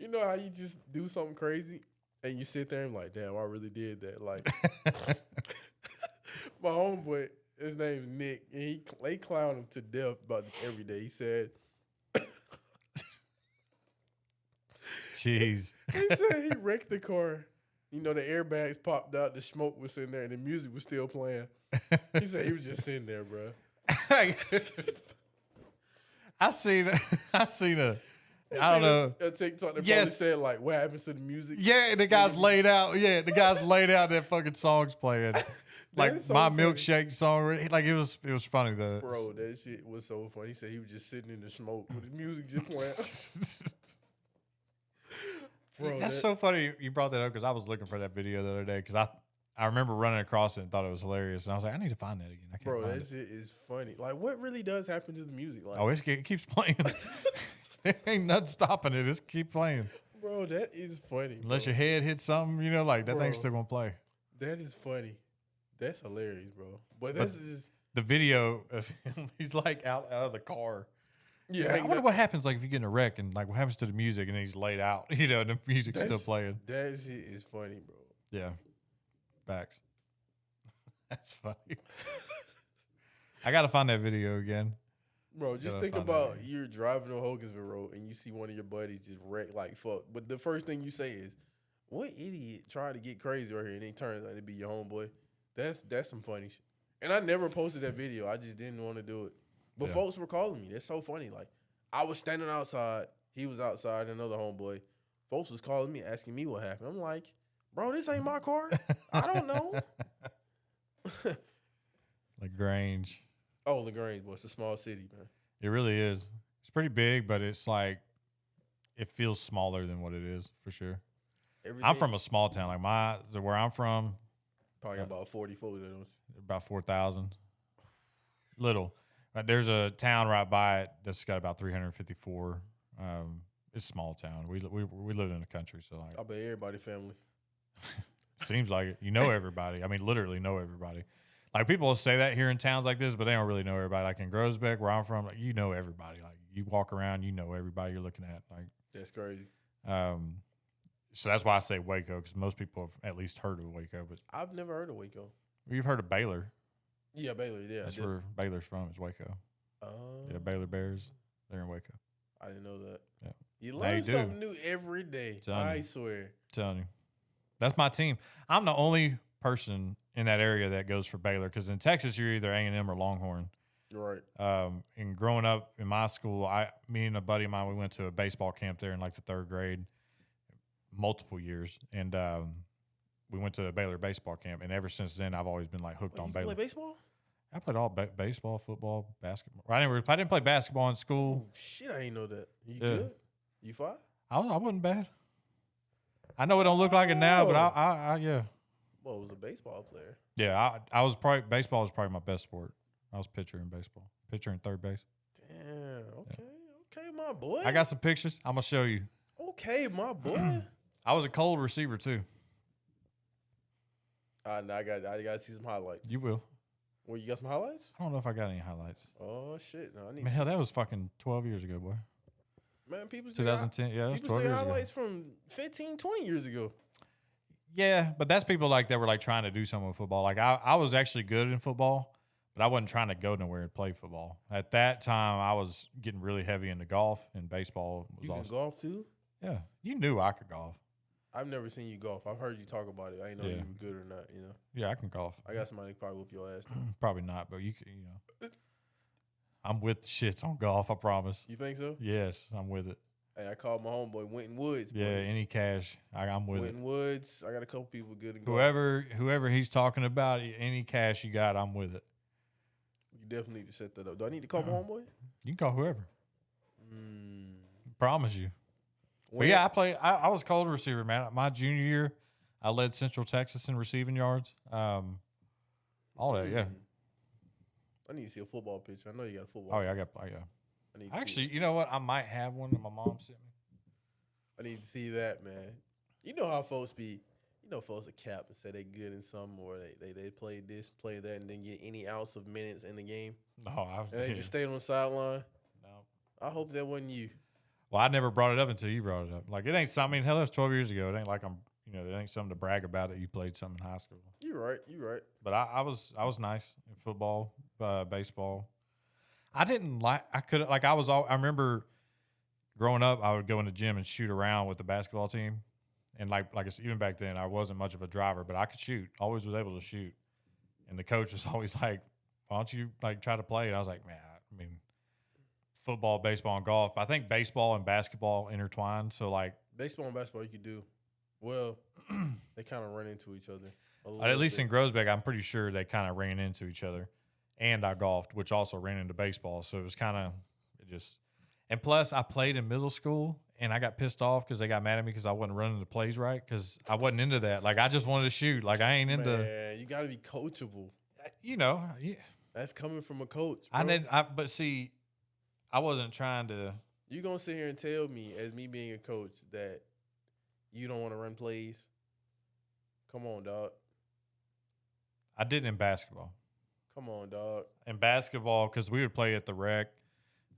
how you just do something crazy and you sit there and like, damn, I really did that. Like, my homeboy, his name's Nick, and they clown him to death about this every day. He said, jeez. He said he wrecked the car. The airbags popped out, the smoke was in there, and the music was still playing. He said he was just sitting there, bro. I seen a I don't know. A TikTok that probably said like, "What happens to the music?" Yeah, the guy's laid out. Yeah, the guy's laid out. That fucking song's playing, like so my funny. milkshake song. Like it was funny though. Bro, that shit was so funny. He said he was just sitting in the smoke with the music just playing. Bro, that's so funny you brought that up because I was looking for that video the other day because I remember running across it and thought it was hilarious and I was like I need to find that again. I can't bro, find that it. shit is funny. Like, what really does happen to the music? Like, Oh, it keeps playing. There ain't nothing stopping it. Just keep playing. Bro, that is funny. Unless bro. your head hits something, like that Bro. thing's still gonna play. That is funny. That's hilarious, bro. But this is The video of him, he's like out of the car. yeah. Like, I wonder what happens like if you get in a wreck and like what happens to the music and he's laid out, and the music's still playing. That shit is funny, bro. Yeah. Facts. That's funny. I gotta find that video again. Bro, just think about you're driving on Hogansville Road and you see one of your buddies just wreck like fuck. But the first thing you say is, "What idiot tried to get crazy right here?" And it turns out to be your homeboy. That's some funny shit. And I never posted that video. I just didn't want to do it. But Yeah. folks were calling me. That's so funny. Like, I was standing outside. He was outside. Another homeboy. Folks was calling me, asking me what happened. I'm like, bro, this ain't my car. I don't know. LaGrange. Oh, LaGrange, boy, it's a small city, man. It really is. It's pretty big, but it's like it feels smaller than what it is for sure. I'm from a small town. Like where I'm from, probably got about 40 of those. about 4,000. Little. There's a town right by it that's got about 354. It's a small town. We live in the country, so like I bet everybody family. seems like it. You know everybody. I mean, literally know everybody. Like people will say that here in towns like this, but they don't really know everybody. Like in Groesbeck, where I'm from, like, you know everybody. Like you walk around, you know everybody you're looking at. Like that's crazy. So that's why I say Waco, because most people have at least heard of Waco. But I've never heard of Waco. You've heard of Baylor. Yeah, Baylor. Yeah, that's where Baylor's from. Is Waco. Yeah, Baylor Bears. They're in Waco. I didn't know that. Yeah. You learn something new every day. I swear. Telling you. That's my team. I'm the only person in that area that goes for Baylor, because in Texas you're either A&M or Longhorn. Right. And growing up in my school, me and a buddy of mine, we went to a baseball camp there in like the 3rd grade, multiple years, and we went to a Baylor baseball camp. And ever since then, I've always been like hooked on Baylor. You play baseball? I played all baseball, football, basketball. I didn't play basketball in school. Oh, shit, I didn't know that. You good? You fine? I wasn't bad. I know it don't look like it now, but I yeah. Well, I was a baseball player. Yeah, baseball was probably my best sport. I was pitcher in baseball, pitcher and third base. Damn. Okay, my boy. I got some pictures. I'm gonna show you. Okay, my boy. I was a cold receiver too. Now I got to see some highlights. You will. Well, you got some highlights? I don't know if I got any highlights. Oh shit! No, I need. Man, hell, that was fucking 12 years ago, boy. Man, people 2010. Yeah, that was 12 years ago. Highlights from 15, 20 years ago. Yeah, but that's people like that were like trying to do something with football. Like I was actually good in football, but I wasn't trying to go nowhere and play football. At that time, I was getting really heavy into golf, and baseball was You can golf too? Yeah, you knew I could golf. I've never seen you golf. I've heard you talk about it. I didn't know you were good or not. You know. Yeah, I can golf. I got somebody that probably whoop your ass. Probably not, but you know, I'm with the shits on golf. I promise. You think so? Yes, I'm with it. Hey, I called my homeboy Winton Woods. Yeah, any cash, I'm with Winton Woods. I got a couple people good in golf. Whoever he's talking about, any cash you got, I'm with it. You definitely need to set that up. Do I need to call my homeboy? You can call whoever. Promise you. But yeah, I was a cold receiver, man. My junior year, I led Central Texas in receiving yards. All that, yeah. I need to see a football picture. I know you got a football. Oh yeah, Actually, you know what? I might have one that my mom sent me. I need to see that, man. You know how folks be. You know, folks are cap and say they good in some, or they play this, play that, and then get any ounce of minutes in the game. No, they just stayed on the sideline. No, I hope that wasn't you. Well, I never brought it up until you brought it up. Like, it ain't something. I mean, hell, that was 12 years ago. It ain't like it ain't something to brag about that you played something in high school. You're right. But I was nice in football, baseball. I remember growing up, I would go in the gym and shoot around with the basketball team. And like I said, even back then, I wasn't much of a driver, but I could shoot. Always was able to shoot. And the coach was always like, why don't you like try to play? And I was like, man, I mean, football, baseball, and golf. But I think baseball and basketball intertwined. So like baseball and basketball, you could do well. They kind of run into each other. At least in Groesbeck, I'm pretty sure they kind of ran into each other. And I golfed, which also ran into baseball. So it was kind of just. And plus, I played in middle school, and I got pissed off because they got mad at me because I wasn't running the plays right because I wasn't into that. Like, I just wanted to shoot. Like, I ain't into. Man, you got to be coachable. You know. Yeah. That's coming from a coach, bro. But see, I wasn't trying to. You going to sit here and tell me, as me being a coach, that you don't want to run plays? Come on, dog. I did in basketball. Come on, dog. In basketball, because we would play at the rec,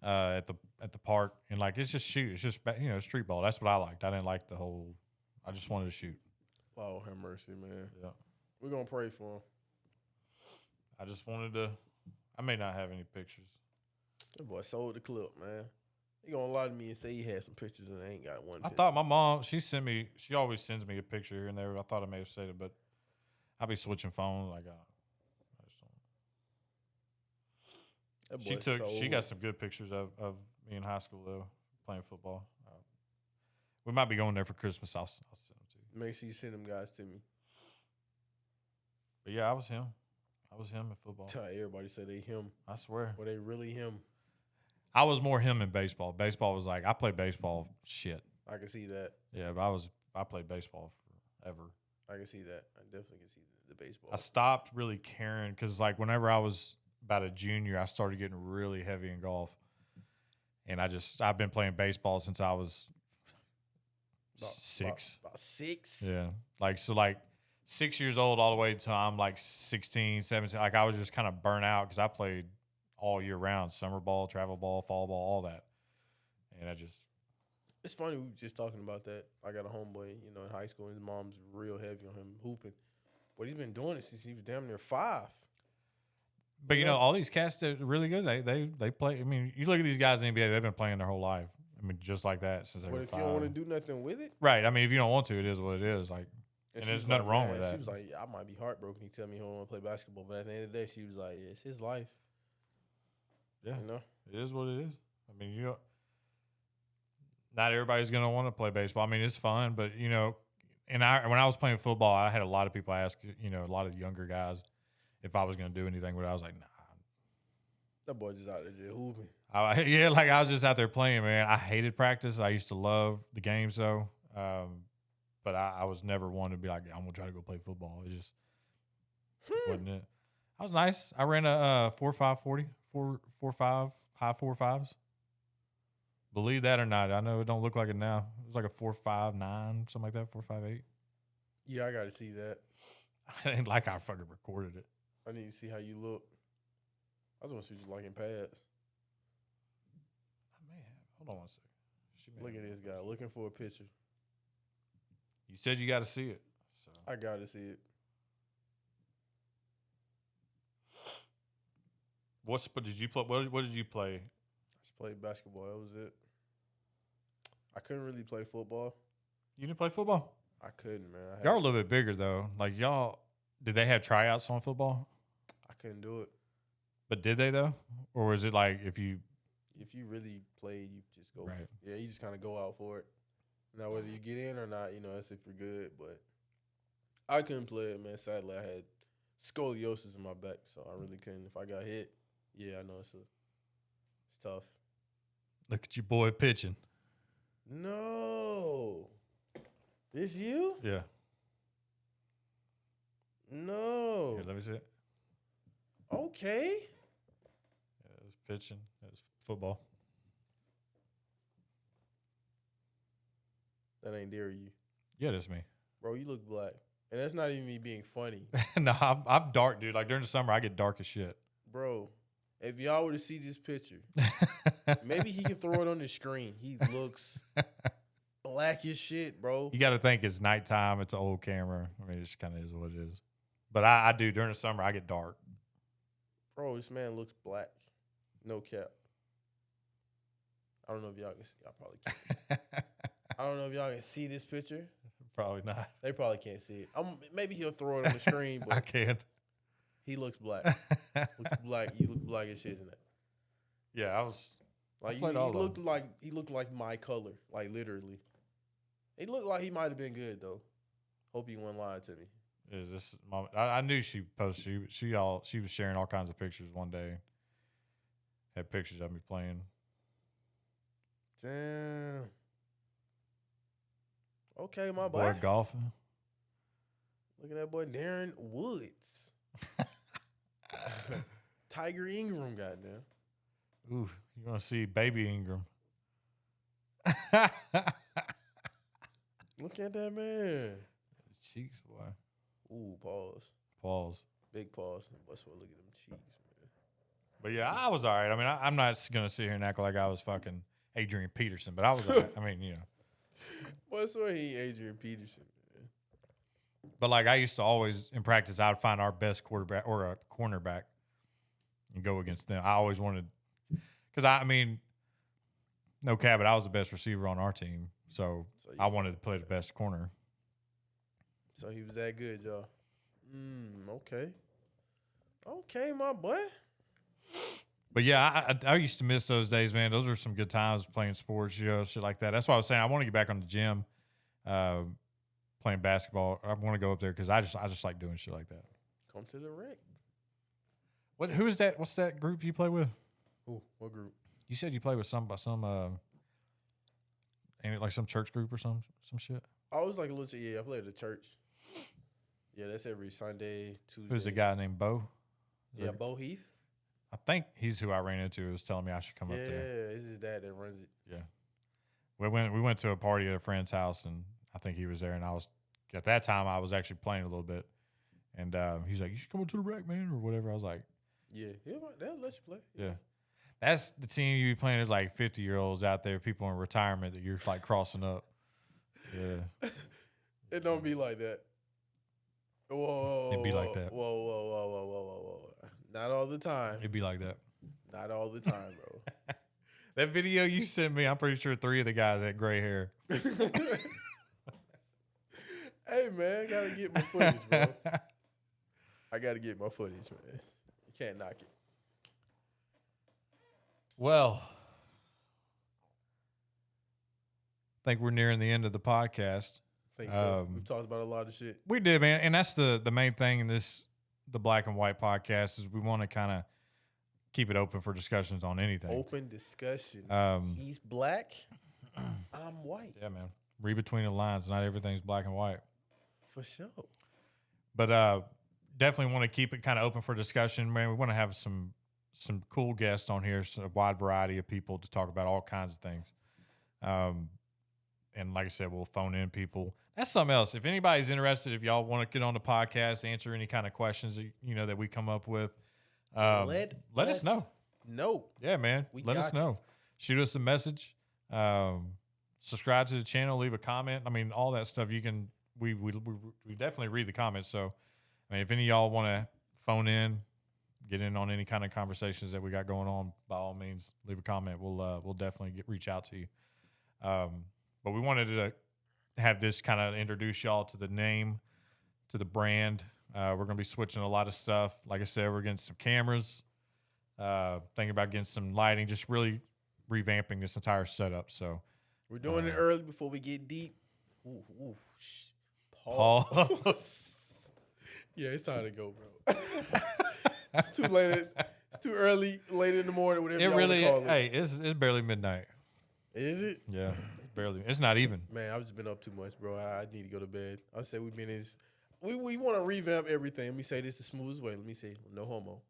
at the park, and like it's just shoot. It's just street ball. That's what I liked. I didn't like the whole. I just wanted to shoot. Oh, have mercy, man. Yeah, we're gonna pray for him. I just wanted to. I may not have any pictures. That boy sold the clip, man. He gonna lie to me and say he had some pictures and I ain't got one. I thought my mom. She always sends me a picture here and there. I thought I may have said it, but I'll be switching phones. Like She got some good pictures of me in high school though, playing football. We might be going there for Christmas. I'll send them to you. Make sure you send them guys to me. But yeah, I was him. I was him in football. Everybody said they him. I swear. Were they really him? I was more him in baseball. Baseball was like I played baseball shit. I can see that. Yeah, but I played baseball forever. I can see that. I definitely can see the baseball. I stopped really caring because like whenever I was about a junior, I started getting really heavy in golf, and I've been playing baseball since I was six. About 6? Yeah, like 6 years old all the way until I'm like 16, 17. Like I was just kind of burnt out because I played all year round, summer ball, travel ball, fall ball, all that, and It's funny we were just talking about that. I got a homeboy, in high school. And his mom's real heavy on him hooping, but he's been doing it since he was damn near 5. But all these cats that are really good. They play. I mean, you look at these guys in the NBA. They've been playing their whole life. I mean, just like that since they were 5. But if you don't want to do nothing with it, right? I mean, if you don't want to, it is what it is. Like, and she there's was nothing like, wrong man, with that. She was like, I might be heartbroken. He tell me he don't want to play basketball, but at the end of the day, she was like, it's his life. Yeah, it is what it is. I mean, not everybody's gonna want to play baseball. I mean, it's fun, but and when I was playing football, I had a lot of people ask, a lot of the younger guys, if I was gonna do anything. But I was like, nah. That boy just out there just hooping. Like I was just out there playing, man. I hated practice. I used to love the games though, but I was never one to be like, I'm gonna try to go play football. It just wasn't it. I was nice. I ran a 4.5 40, 4.5 high 4.5s. Believe that or not, I know it don't look like it now. It was like a 4.59, something like that, 4.58. Yeah, I got to see that. I didn't like how I fucking recorded it. I need to see how you look. I just want to see what you like in pads. I may have. Hold on one second. Look at this guy looking for a picture. You said you got to see it. So I got to see it. What did you play? What did you play? I just played basketball. That was it. I couldn't really play football. You didn't play football? I couldn't, man. Y'all are a little bit bigger though. Like y'all, did they have tryouts on football? I couldn't do it. But did they though, or was it like if you really played, you just go. Right. Yeah, you just kind of go out for it. Now whether you get in or not, that's if you're good. But I couldn't play it, man. Sadly, I had scoliosis in my back, so I really couldn't. If I got hit, yeah, I know it's tough. Look at your boy pitching. No, this you? Yeah. No. Here, let me see it. Okay. Yeah, it was pitching. It was football. That ain't dare you. Yeah, that's me. Bro, you look black. And that's not even me being funny. No, I'm dark, dude. Like during the summer, I get dark as shit. Bro, if y'all were to see this picture, maybe he can throw it on the screen. He looks black as shit, bro. You got to think it's nighttime. It's an old camera. I mean, it just kind of is what it is. But I do during the summer. I get dark. Bro, this man looks black. No cap. I don't know if y'all can see. I probably can't. I don't know if y'all can see this picture. Probably not. They probably can't see it. Maybe he'll throw it on the screen, but I can't. he looks black. Looks black. You look black as shit in that. Yeah, I was. Like he looked like my color, like literally. He looked like he might have been good though. Hope he wasn't lying to me. Yeah, this mom. I knew she posted. She was sharing all kinds of pictures one day. Had pictures of me playing. Damn. Okay, my boy. Boy golfing. Look at that boy, Darren Woods. Tiger Ingram, goddamn. Ooh, you want to see Baby Ingram? Look at that man. Cheeks, boy. Ooh, pause. Pause. Big pause. That's what look at them cheeks, man. But yeah, I was all right. I mean, I'm not gonna sit here and act like I was fucking Adrian Peterson, but I was all right. I mean, Boy, so he Adrian Peterson, man. But like I used to always in practice, I would find our best quarterback or a cornerback and go against them. I always wanted, because I mean, no cap, but I was the best receiver on our team, so I wanted to play the best corner. So he was that good, y'all. Okay. Okay, my boy. But yeah, I used to miss those days, man. Those were some good times playing sports, shit like that. That's why I was saying I want to get back on the gym, playing basketball. I want to go up there because I just like doing shit like that. Come to the rec. Who is that? What's that group you play with? Ooh, what group? You said you play with some ain't it like some church group or some shit? I was like a little. Yeah, I played at the church. Yeah, that's every Sunday, Tuesday. Who's a guy named Bo? Yeah, Bo Heath. I think he's who I ran into. Who was telling me I should come up there. Yeah, it's his dad that runs it. Yeah, we went to a party at a friend's house, and I think he was there. And I was at that time I was actually playing a little bit, and he's like, "You should come up to the rec, man," or whatever. I was like, "Yeah, they'll let you play." Yeah, that's the team you be playing. There's like 50-year-olds out there, people in retirement that you're like crossing up. Yeah, it don't be like that. Whoa, it'd be like that. Whoa. Not all the time. It'd be like that. Not all the time, bro. That video you sent me, I'm pretty sure 3 of the guys had gray hair. Hey, man, I gotta get my footage, bro. I gotta get my footage, man. You can't knock it. Well, I think we're nearing the end of the podcast. I think so. We've talked about a lot of shit. We did, man. And that's the main thing in the Black and White podcast is we want to kind of keep it open for discussions on anything. Open discussion. He's black. I'm white. Yeah, man. Read between the lines. Not everything's black and white. For sure. But definitely want to keep it kind of open for discussion, man. We want to have some cool guests on here, so a wide variety of people to talk about all kinds of things. And like I said, we'll phone in people. That's something else. If anybody's interested, if y'all want to get on the podcast, answer any kind of questions that we come up with, let us know. No. Yeah, man. Let us know. Shoot us a message. Subscribe to the channel. Leave a comment. I mean, all that stuff. You can. We definitely read the comments. So, I mean, if any of y'all want to phone in, get in on any kind of conversations that we got going on, by all means, leave a comment. We'll definitely reach out to you. But we wanted to have this kind of introduce y'all to the name, to the brand. We're going to be switching a lot of stuff. Like I said, we're getting some cameras, thinking about getting some lighting, just really revamping this entire setup. So we're doing it early before we get deep. Ooh. Pause. Yeah, it's time to go, bro. It's too late. It's too early, late in the morning, whatever. It really. Hey, it's barely midnight. Is it? Yeah, barely. It's not even. Man, I've just been up too much, bro. I need to go to bed. I say we've been we want to revamp everything. Let me say this the smoothest way. Let me say no homo.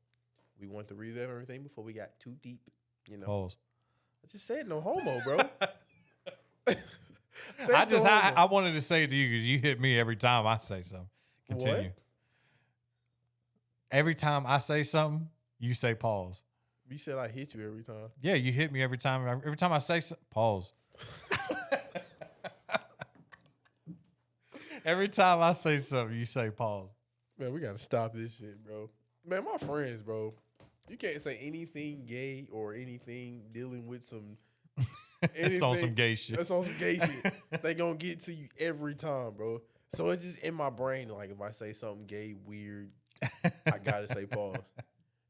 We want to revamp everything before we got too deep. You know. Pause. I just said no homo, bro. I wanted to say it to you because you hit me every time I say something. Continue. What? Every time I say something, you say pause. You said I hit you every time. Yeah, you hit me every time. Every time I say pause. Every time I say something, you say pause. Man, we got to stop this shit, bro. Man, my friends, bro. You can't say anything gay or anything dealing with some... It's on some gay shit. That's on some gay shit. They gonna get to you every time, bro. So it's just in my brain, like if I say something gay, weird, I gotta say pause.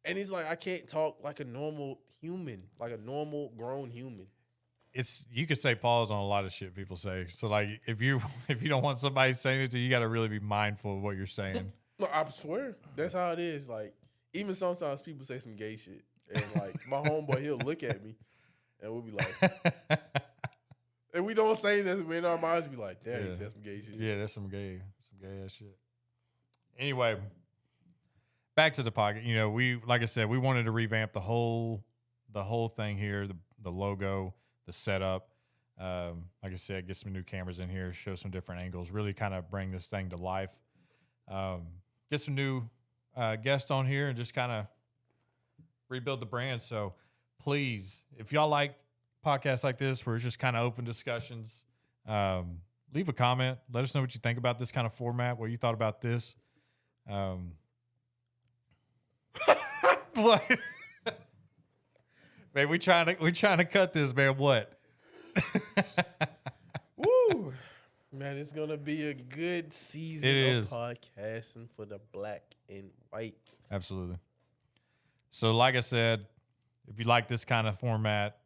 And it's like I can't talk like a normal human, like a normal grown human. You could say pause on a lot of shit people say. So like if you don't want somebody saying it to you, you gotta really be mindful of what you're saying. No, I swear. That's how it is. Like, even sometimes people say some gay shit. And like my homeboy, he'll look at me. And we'll be like, and we don't say that. In our minds, be like, damn, he said some gay shit. Yeah, that's some gay ass shit. Anyway, back to the pocket. You know, like I said, we wanted to revamp the whole thing here, the logo, the setup. Like I said, get some new cameras in here, show some different angles, really kind of bring this thing to life. Get some new guests on here and just kind of rebuild the brand. So please, if y'all like podcasts like this where it's just kind of open discussions, leave a comment. Let us know what you think about this kind of format, what you thought about this. What? Man, we trying to cut this, man. What? Woo. Man, it's gonna be a good season of podcasting for the Black and White. Absolutely. So like I said, If you like this kind of format,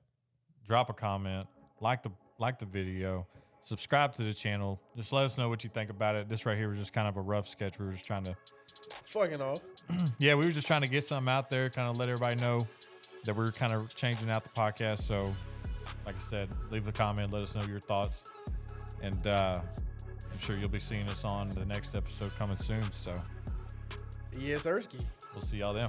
drop a comment, like the video, subscribe to the channel. Just let us know what you think about it. This right here was just kind of a rough sketch. We were just trying to Fucking off. yeah, we were just trying to get something out there, kind of let everybody know that we're kind of changing out the podcast. So, like I said, leave a comment, let us know your thoughts, and I'm sure you'll be seeing us on the next episode coming soon. So, Yes, Ersky. we'll see y'all then.